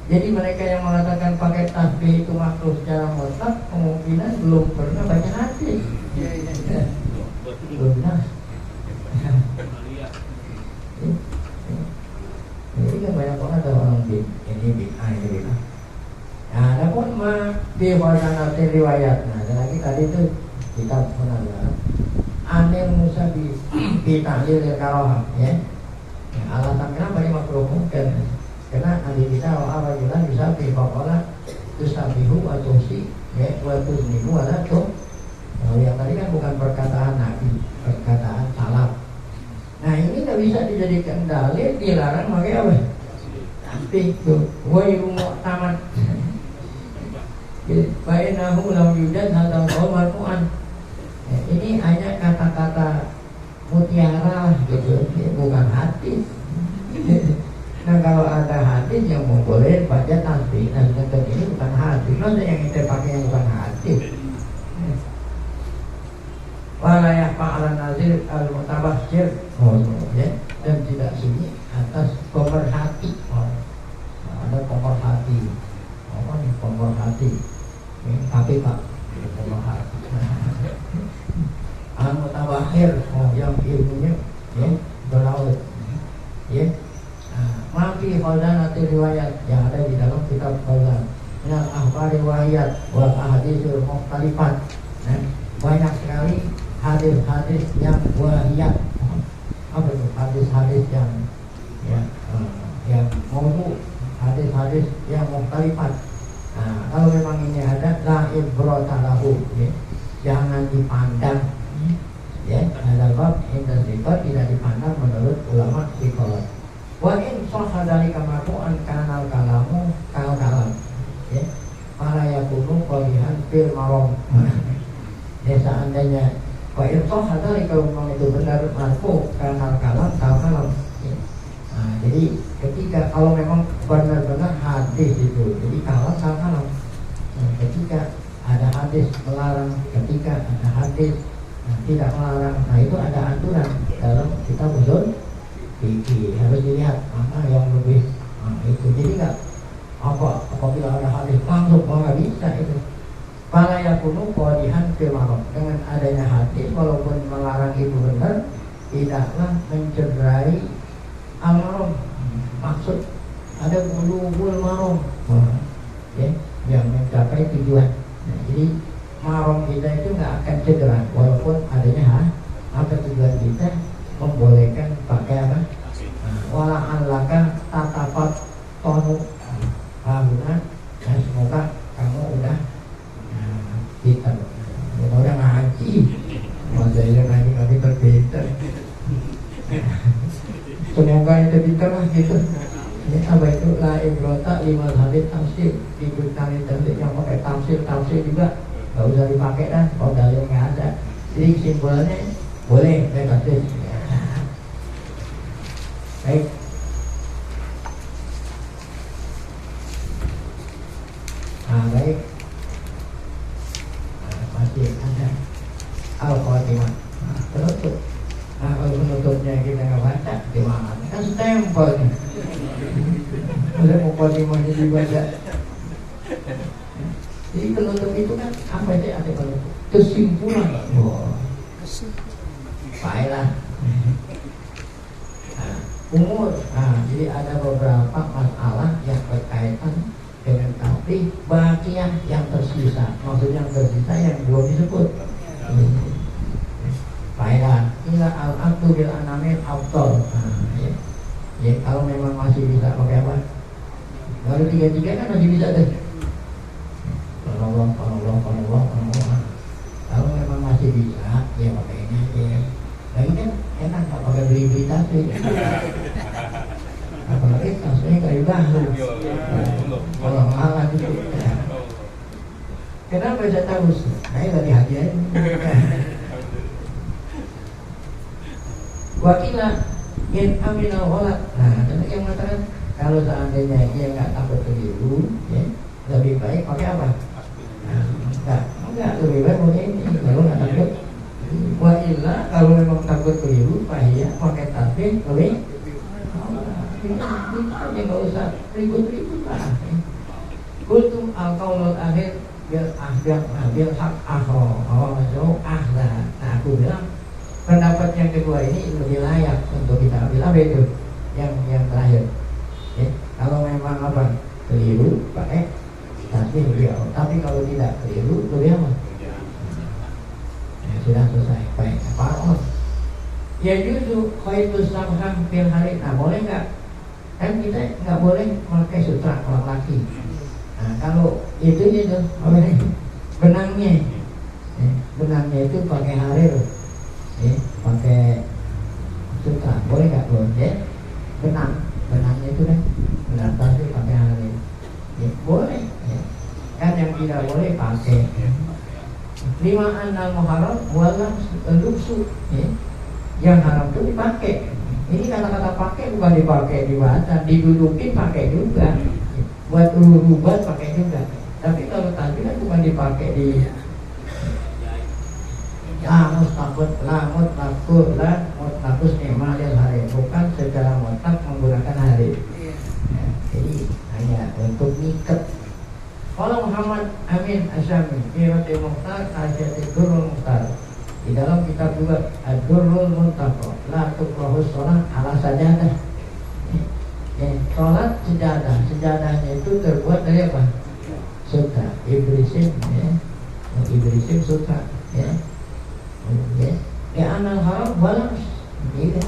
Jadi mereka yang mengatakan pakai tasbih itu makruh secara mutlak kemungkinan belum pernah baca hadis. Belum pernah. Jadi kan banyak orang ada orang ini bid'ah. Nah, ada pun di wasanatin riwayat. Nah, ada lagi tadi itu kita pernah lihat anil Musa di tahlil karohah ya. Alasan kenapa ini makruh mungkin karena ahli kita apa juga bisa bipokola tusabihu atau si ya waktu minggu ada tuh. Yang tadi kan bukan perkataan Nabi, perkataan salaf. Nah ini nggak bisa dijadikan dalil, dilarang pakai apa? Tasbih tuh, woi rumah taman. Bainahu lam yujad hadal qaul marfu'an. Ini hanya kata-kata mutiara gitu, bukan hadis. Nah kalau ada hadis yang mau boleh baca tasbih, nah sedangkan ini bukan hadis, masa yang kita pakai yang bukan hadis. Walayah fa'alan nazir al-mutabashir, ya, dan tidak sunyi atas pemerhati. Ada pemerhati, apa nih pemerhati? Tapi pak, pemerhati. Al-mutabashir, yang ilmunya ya berlaut, ya. Mafi khazanati riwayat yang ada di dalam kitab khazan. Minal akhbar riwayat wal ahaditsul mukhtalifat. Banyak sekali hadis-hadis yang wahiyat. Apa itu hadis-hadis yang yang maudhu, hadis-hadis yang mukhtalifat. Nah, kalau memang ini ada la ibrata lahu, ya, jangan dipandang. Ya, ada bab intasifat tidak dipandang menurut ulama psikolog. Wa in sahha dzalika marfu'an kana kalamu kalam, ya, para yakunu qalihan fil maram. Ya, seandainya wa in sahha dzalika memang itu benar marfu kana kalam. Ya. Nah, jadi ketika kalau memang benar-benar hadis itu jadi kalam. Nah, ketika ada hadis melarang, ketika ada hadis tidak melarang, nah itu ada aturan dalam kitab usul fikih, harus dilihat mana yang lebih itu. Jadi nggak apabila ada hadis langsung nggak bisa itu. Para yakunu qadihan fil maram, dengan adanya hadis walaupun melarang itu benar, tidaklah mencederai al-maram. Maksud ada bulugul maram, ya, yang mencapai tujuan. Nah, jadi maram kita itu nggak akan cedera walaupun adanya apa tujuan kita membolehkan pakai apa? Wala alaka tatafat tonu pahuna. Dan semoga kamu udah pintar, udah ngaji, masa ini ngaji terpintar. Semoga itu pintar lah gitu. Ini apa itu la ibrota lima hadis tafsir, diberikan tafsir yang pakai tafsir juga nggak usah dipakai dah, kalau dalil nggak ada. Jadi kesimpulannya boleh pakai tafsir. Baik. Baik. Masih ada al-khatimah. Penutup. Kalau penutupnya kita nggak baca, gimana? Kan stempel nih. Udah mau khatimahnya dibaca. Jadi penutup itu kan apa sih arti penutup? Kesimpulan. Baiklah. Umur. Jadi ada beberapa masalah yang berkaitan dengan tauhid baqiyah yang tersisa. Maksudnya yang tersisa yang belum disebut. Baiklah. Ila al-aqdu bil anamil afdal. Ya, kalau memang masih bisa pakai apa? Baru 3 kan masih bisa deh. Allah. Kalau memang masih bisa, ya pakainya aja. Lagi kan enak nggak pakai beli tasbih. Apalagi tasbihnya kayu bahu. Kalau malah itu. Kenapa saya tahu? Saya nggak dihadiahin. Wakilah in aminal ghalat. Nah, ada yang mengatakan kalau seandainya dia nggak takut keliru, ya, lebih baik pakai apa? Enggak, lebih baik pakai ini. Kalau nggak takut, wa illa kalau memang takut keliru, pahiyah pakai tasbih lebih. Ini nggak usah ribut-ribut lah. Kultum al-qaulul akhir bil hak ahlah. Nah, aku bilang pendapat yang kedua ini lebih layak untuk kita ambil. Apa itu? Yang terakhir. Ya, kalau memang apa keliru pakai tasbih beliau, tapi kalau tidak keliru beliau ya, sudah selesai. Baik, apa? Ya justru khaitus samham fil hari. Nah, boleh nggak? Kan kita nggak boleh memakai sutra kalau laki. Nah, kalau itu apa ini? Benangnya, ya, benangnya itu pakai harir, ya, pakai sutra. Boleh nggak? Boleh. Benangnya itu kan benar tasbih pakai harir. Ya, boleh, ya. Kan yang tidak boleh pakai 5 anal muharram wala luksu, ya. Yang haram itu dipakai. Ini kata-kata pakai bukan dipakai dibaca, didudukin pakai juga. Buat ulu-ulu pakai juga. Tapi kalau tadi kan bukan dipakai di lamus takut, lamut takut, lamut takut nemalil hari, bukan secara mutlak menggunakan hari. Ya, jadi hanya untuk niket. Kalau Muhammad Amin Asyami Kiratul Mukhtar Asyatul Durrul Mukhtar, di dalam kitab juga Ad-Durrul Muntaqa la tukrahus sholat ala sajadah. Sholat sejadah, sejadahnya itu terbuat dari apa? Sutra, ibrisim, ya. Ibrisim sutra, ya. Ya amal haram balas, gitu.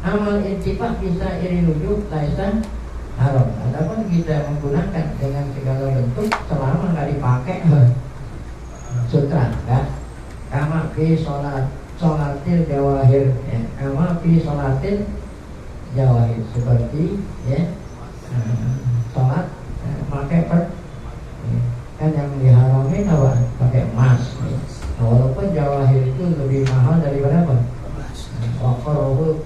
Amal intifak bisa iri wujud laisan haram. Adapun kita menggunakan dengan segala bentuk selama nggak dipakai sutra, kan? Kama fi sholatil jawahir, ya. Kama fi sholatil jawahir, seperti ya sholat pakai kan yang diharamin apa? Pakai emas, ya. Walaupun jawahir itu lebih mahal daripada apa? Waqarahul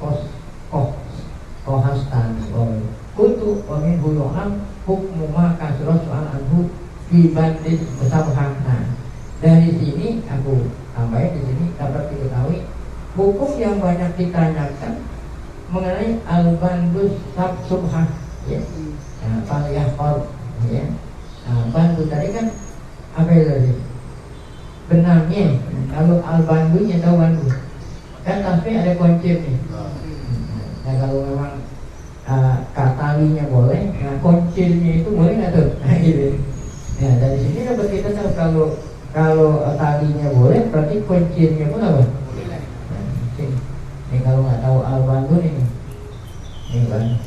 kohastan kutu wamin huyu'am hukmuma kasroh soal anhu dibanding bersabhah. Nah, dari sini aku tambahin, di sini dapat diketahui hukum yang banyak ditanyakan mengenai al-bandus subhah, ya. Nah, paliyahkor, ya. Nah, bandu tadi kan apa itu tadi? Benangnya. Kalau al-bandunya tahu bandu kan tapi ada kuncir nih. Nah, kalau memang talinya boleh, nah kuncirnya itu boleh nggak tuh? Nah, gitu. Nah, dari sini dapat kita tahu kalau talinya boleh, berarti kuncirnya pun apa? Nah, ini kalau nggak tahu al-bandu ini kan?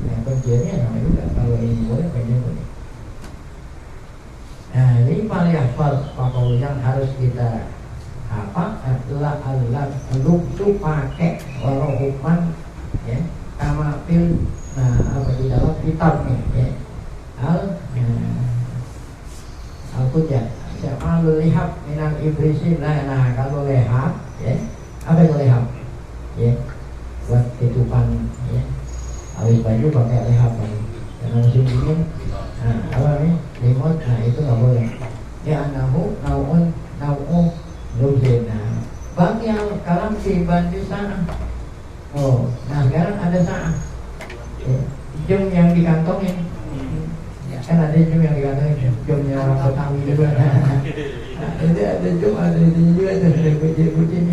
Nah, kuncirnya sama juga. Kalau ini boleh, kuncirnya boleh. Nah, ini paling hafal pokok yang harus kita apa adalah alat luksu pakai walau hukman, ya, kamafil. Nah, apa di dalam kitabnya, ya, al-Qujat Syama'ul lihab minal ibrisin. Nah, kalau lehab, ya, apa itu lehab? Ya, buat ketupan, ya. Habis baju pakai lehab lagi. Karena musim dingin, nah, apa nih? Limut, nah itu nggak boleh. Ya anahu nauun lubzin. Nah, bagi yang kalam si bantu sana. Oh, nah sekarang ada sana. Jum yang dikantongin. Kan ada jum yang dikantongin. Jumnya orang Betawi juga. Nah, itu ada jum, ada itu juga tuh, ada kucing.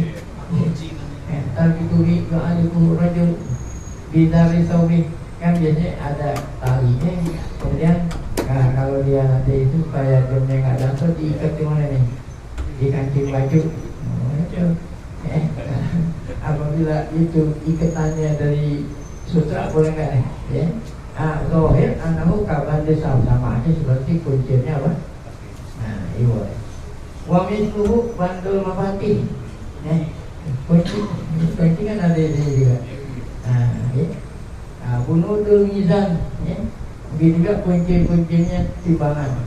Tapi turi doaliku rajul bidari sawi, kan biasanya ada talinya, kemudian nah, kalau dia nanti itu supaya jamnya nggak jatuh, diikat di mana nih? Di kancing baju. Apabila itu ikatannya dari sutra boleh nggak nih? Ya. Zohir anahu kaban desa, sama aja seperti kuncinya apa? Nah, ini boleh. Wa misluhu bandul mafatih. Kunci kan ada di sini juga. Nah, ya. Bunudul mizan, ya. Begitu juga kunci-kuncinya timbangan.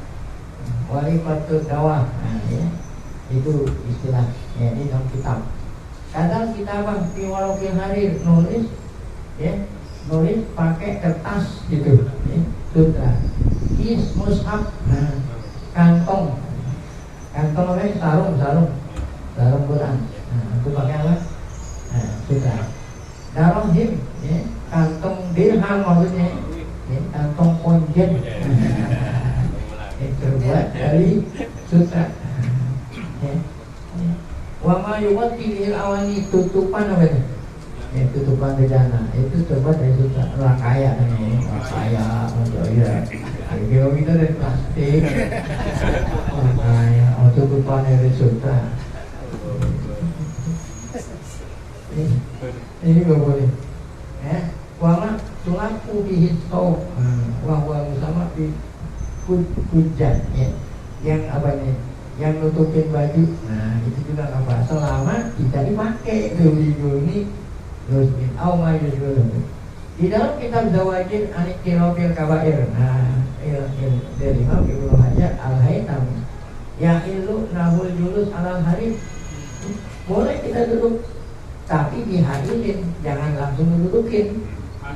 Walifatul dawah, nah, ya. Itu istilah, ya, ini dalam kitab. Kadang kita bang di walokil harir nulis, ya, nulis pakai kertas gitu, ya, sutra. Is mushaf, nah, kantong apa? Sarung Quran. Nah, itu pakai apa? Nah, sutra. Darahim, ya, kantong dirham maksudnya. Kantong konjen terbuat dari sutra. Wama yuwatil awani, tutupan apa itu? Ya, tutupan bejana itu terbuat dari sutra. Rakaya namanya, rakaya, ya. Kalau kita dari plastik, rakaya, tutupan dari sutra. Ini nggak boleh. Ya. Wama tulaku dihitung, wahwa sama di hujan, ya. Yang apa nih? Yang nutupin baju. Nah, itu juga apa? Selama tidak dipakai ini terus di dalam kitab Zawajir Anik Kirobil Kabair. Nah, dari Imam Ibnu Hajar Al-Haytami, ya ilu nahul julus alal harif, boleh kita duduk, tapi dihadirin, jangan langsung dudukin,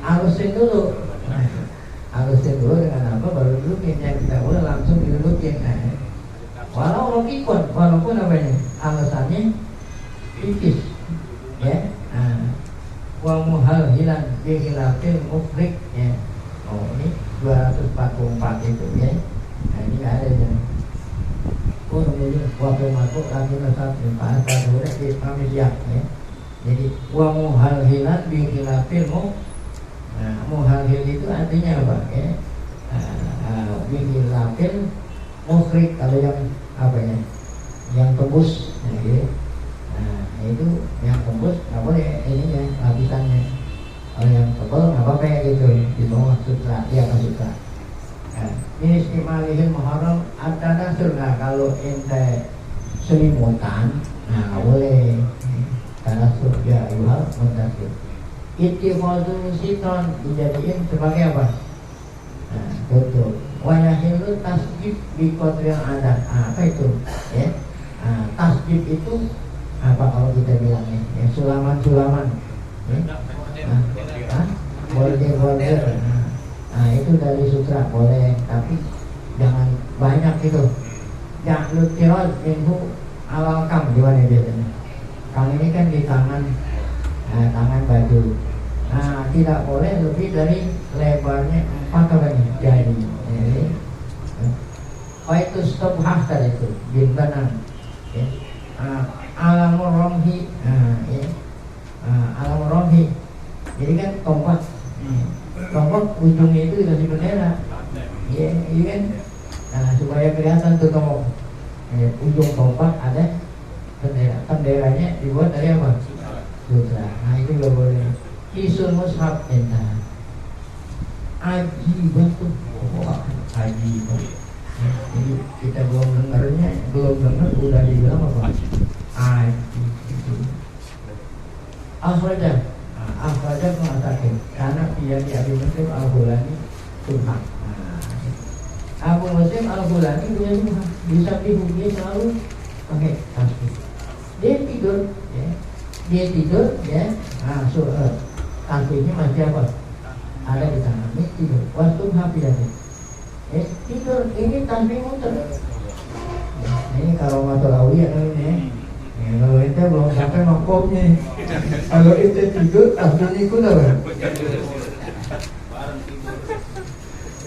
halusin dulu. Halusin dulu dengan apa baru dudukin, yang tidak boleh langsung didudukin. Walau rokikon, walaupun alasannya tipis, ya. Wa muhalhilan bihilafil mufrik, ya. Oh ini 244 itu, ya. Nah ini nggak ada ya. Oh ini waktu masuk lagi nasab bahasa sudah di kami siap, ya. Jadi wa muhalhilan bihilafil muhalhil itu artinya apa, ya? Bihilafil mufrik, kalau yang apa ya, yang tembus, ya. Nah itu yang tembus nggak boleh ininya lapisannya. Kalau yang tebal nggak apa-apa ya gitu, di bawah sutra, di atas sutra. Ini istimalihin muharram ada surga. Kalau ente selimutan, nah nggak boleh. Karena surga yuhal mudasir. Ittifadul siton dijadiin sebagai apa? Nah betul. Wayahilu tasjib di kodril adat. Apa itu? Ya. Tasjib itu apa kalau kita bilangnya? Ya, sulaman-sulaman. Ya. Boleh. Nah itu dari sutra boleh, tapi jangan banyak itu. Jangan tirot minhu alal kam, gimana biasanya? Kali ini kan di tangan baju. Nah tidak boleh lebih dari lebarnya 4 apa nih? Jadi itu stop haftar itu bintanan. Alamur romhi, alamur romhi. Jadi kan tombak ujungnya itu dikasih bendera, ya, iya kan? Nah supaya kelihatan tuh tombak, ujung tombak ada bendera, benderanya dibuat dari apa? Sutra. Nah itu gak boleh. Isul mushaf entah. Ajibah tuh, ajibah. Jadi kita belum dengar udah dibilang apa? Ajibah. Akhraja mengatakan karena dia di Abi Muslim Al-Ghulani Tuhan. Abu Muslim Al-Ghulani dia Tuhan, bisa dia selalu pakai tasbih. Dia tidur, ya. Nah, tasbihnya masih apa? Ada di tangan, ini tidur. Waktu hafidahnya, tidur. Ini tasbih muter. Ini kalau matul awliya namanya. Kalau itu belum sampai makomnya. Kalau itu tidur, tasbihnya ikut apa?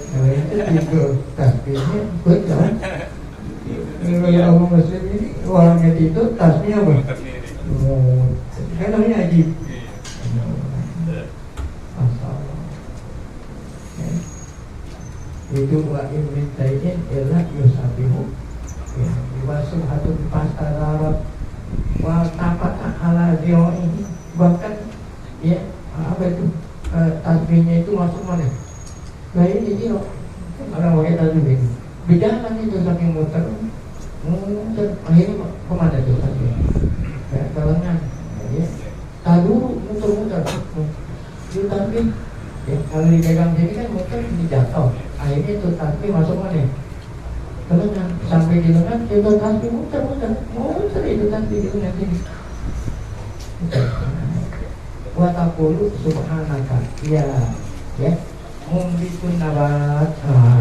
Kalau itu tidur, tasbihnya ikut kan? Kalau Abu Muslim ini orangnya tidur, tasbihnya apa? Oh, kan namanya ajib. Itu wa ibn Tayyid ilah yusabihu. Diwasuh hatu pasar Arab. Wa tapat ala zio ini, bahkan ya apa itu tasbihnya itu masuk mana? Nah ini zio orang pakai tasbih bidakan itu saking muter akhirnya kemana tuh tasbih? Ya kelengan, ya tadu muter itu tasbih. Ya, kalau dipegang sini kan muter dijatuh, akhirnya itu tasbih masuk mana? Kelengan, sampai di lengan itu tasbih muter itu tasbih di lengan sini. Wa taqulu subhanaka, ya mumbitun nabat.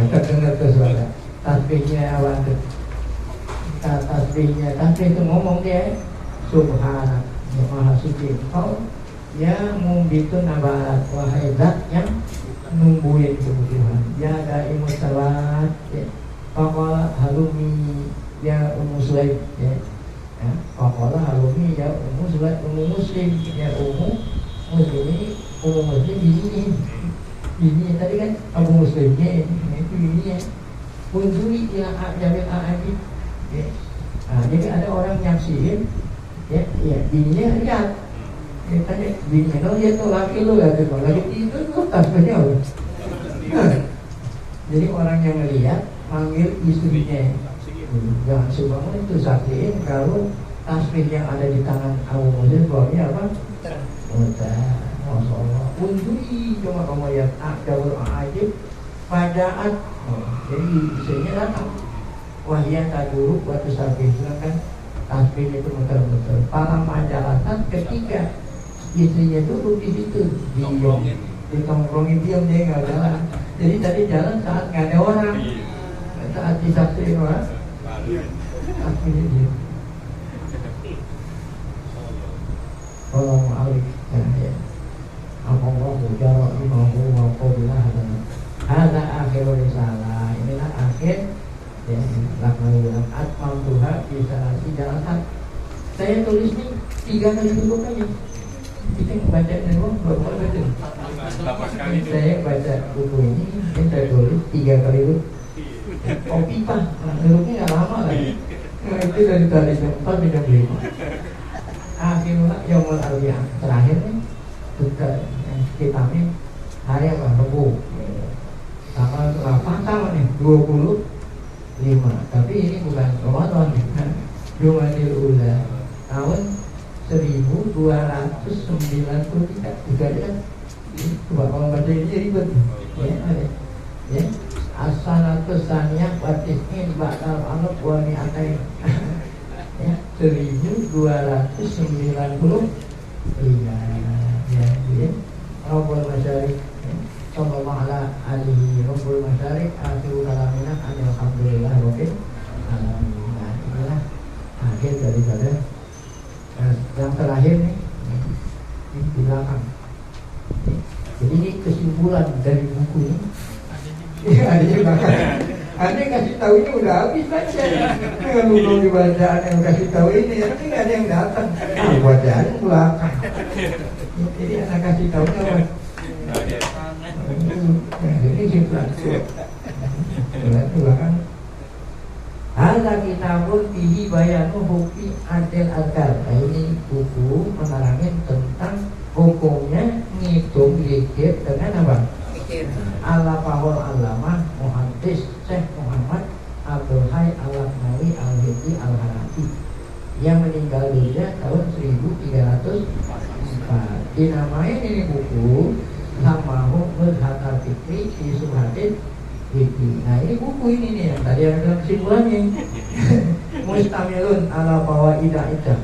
Kita dengar tuh suara tasbihnya awan tuh. Tasbih itu ngomong dia subhanak, maha suci engkau ya mumbitun nabat, wahai zat yang numbuhin tumbuhan, ya daimus salat, ya Faqala halumi ya Ummu Sulaim, ya. Faqala halumi ya Ummu Sulaim, Ummu Muslim, ya Ummu Muslim ini Ummu Muslim ini tadi kan Abu Muslimnya itu ini ya. Unzuri ila jamil a'adi. Ya. Nah, jadi ada orang nyaksiin, ya bininya lihat. Ya tanya bininya, dia tuh laki lu ya tuh, lagi itu tuh tasbihnya. Jadi orang yang melihat manggil istrinya, jangan sebangun itu saksiin kalau tasbih yang ada di tangan Abu Muslim bawahnya apa? Mutar, Masya Allah. Undui cuma kamu lihat akdawul ajib padaat. Jadi istrinya datang. Wahia taduruk waktu tasbih, sedangkan tasbih itu muter-muter. Para majalatan ketika istrinya duduk di situ, ditongkrongin diam, dia nggak jalan. Jadi tadi jalan saat nggak ada orang, saat disaksiin orang, tasbihnya diam. Tolong alif ya. Allah mujarrad imahu wa qawlah hadza akhirul risalah. Inilah akhir ya, laknanya atmam Tuhan bisa jalan. Saya tulis nih 3 kali cukup aja. Kita baca dulu berapa kali? Saya baca buku ini, saya tulis 3 kali dulu. Kopi pak, dulunya nggak lama lagi. Itu dari tadi jam 4 sampai jam 5. Akhirnya yang mulia terakhir nih, kita nih hari apa? Rabu. Tanggal berapa? Sama nih 25. Tapi ini bukan Ramadan, kan? Jumadil Ula tahun 1293. Juga kan? Coba kalau baca ini ribet. Ya. As-salatus saniyah wa tis'in ba'dal alaf wa mi'atain. Ya, 1295 ya. Rabbul Masyarik sallallahu alaihi Rabbul Masyarik akhiru kalamina alhamdulillah rabbil alamin. Nah, inilah akhir daripada yang terakhir nih di belakang. Jadi ini kesimpulan dari buku ini. Ada di belakang. Anda kasih tahunya udah habis baca. Dengan belum dibacaan yang kasih tahu ini, tapi nggak ada yang datang. Bacaan belakang. Jadi anak kasih tahunya apa? Ini simpulan. Belakang. Ada kitabun bihi bayanu hukmi adil akal. Nah, ini buku menerangin tentang hukumnya ngitung zikir dengan apa? Al-Fahul Alamah Muhaddis Syekh Muhammad Abdul Hayy Al-Laknawi Al-Hindi Al-Hanafi yang meninggal dunia tahun 1304. Dinamai ini buku Samahu Mudhatal Fikri di Subhadid Fikri. Nah, ini buku ini nih yang tadi ada dalam kesimpulannya. Mustamilun ala fawaidah idah.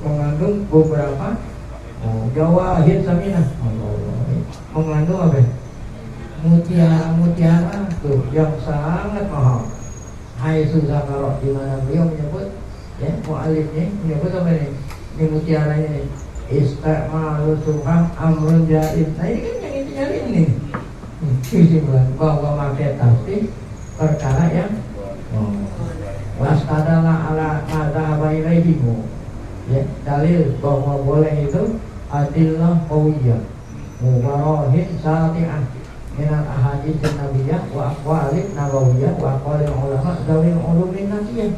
Mengandung beberapa jawahir saminah. Mengandung apa? Mutiara tuh yang sangat mahal. Hai Suzakarok, di mana beliau menyebut ya, mu'alifnya menyebut apa nih? Ini mutiaranya nih. Istiqmalu subham amrun jaib. Nah, ini kan yang intinya ini. Kesimpulan bahwa pakai tasbih perkara yang wastadala ala madhaba ilaihimu. Ya, dalil bahwa boleh itu adillah qawiyah mubarahin sati'ah minal ahadits nabiyah wa aqwalin nabawiyah wa aqwalin ulama zawin ulumin nasiyah.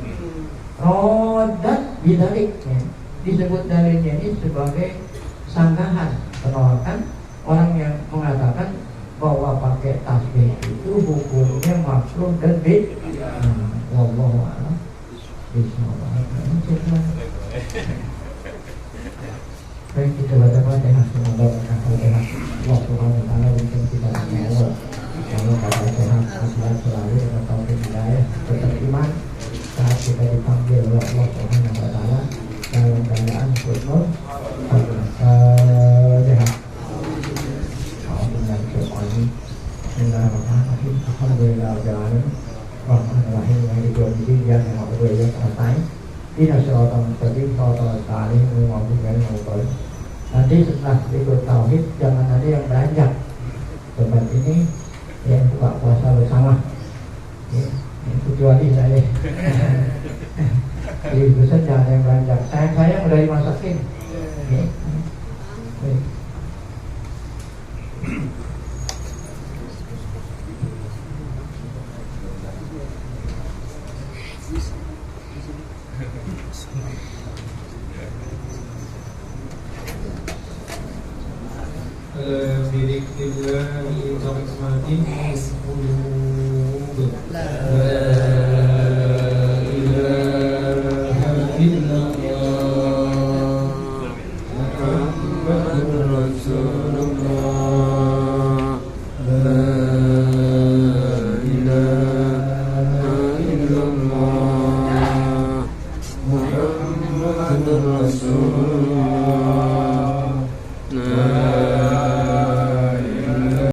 Rodat bidalik ya. Disebut dalilnya ini sebagai sanggahan, penolakan orang yang mengatakan bahwa pakai tasbih itu hukumnya makruh dan bid'ah. Wallahu a'lam. Bismillahirrahmanirrahim. Baik, kita baca Fatihah. Semoga berkah Fatihah Allah Subhanahu wa ta'ala berikan kita semua Allah kata sehat, akhlak selalu dan taufik hidayah, tetap iman saat kita dipanggil oleh Allah Subhanahu wa ta'ala dalam keadaan husnul Fatihah. Bismillahirrahmanirrahim. Alhamdulillahirabbil alamin. Rahmanirrahim. Maliki yaumiddin. Iyyaka na'budu wa iyyaka nasta'in. Ihdinas siratal mustaqim. Shiratal ladzina an'amta alaihim. Nanti setelah ikut tauhid jangan ada yang beranjak tempat ini yang buka puasa bersama ya, kecuali saya. Jadi besar jangan ada yang beranjak. Sayang udah dimasakin ya. Bidzikrillahi ta'zimatihi qulub. La ilaha illallah Muhammadur Rasulullah.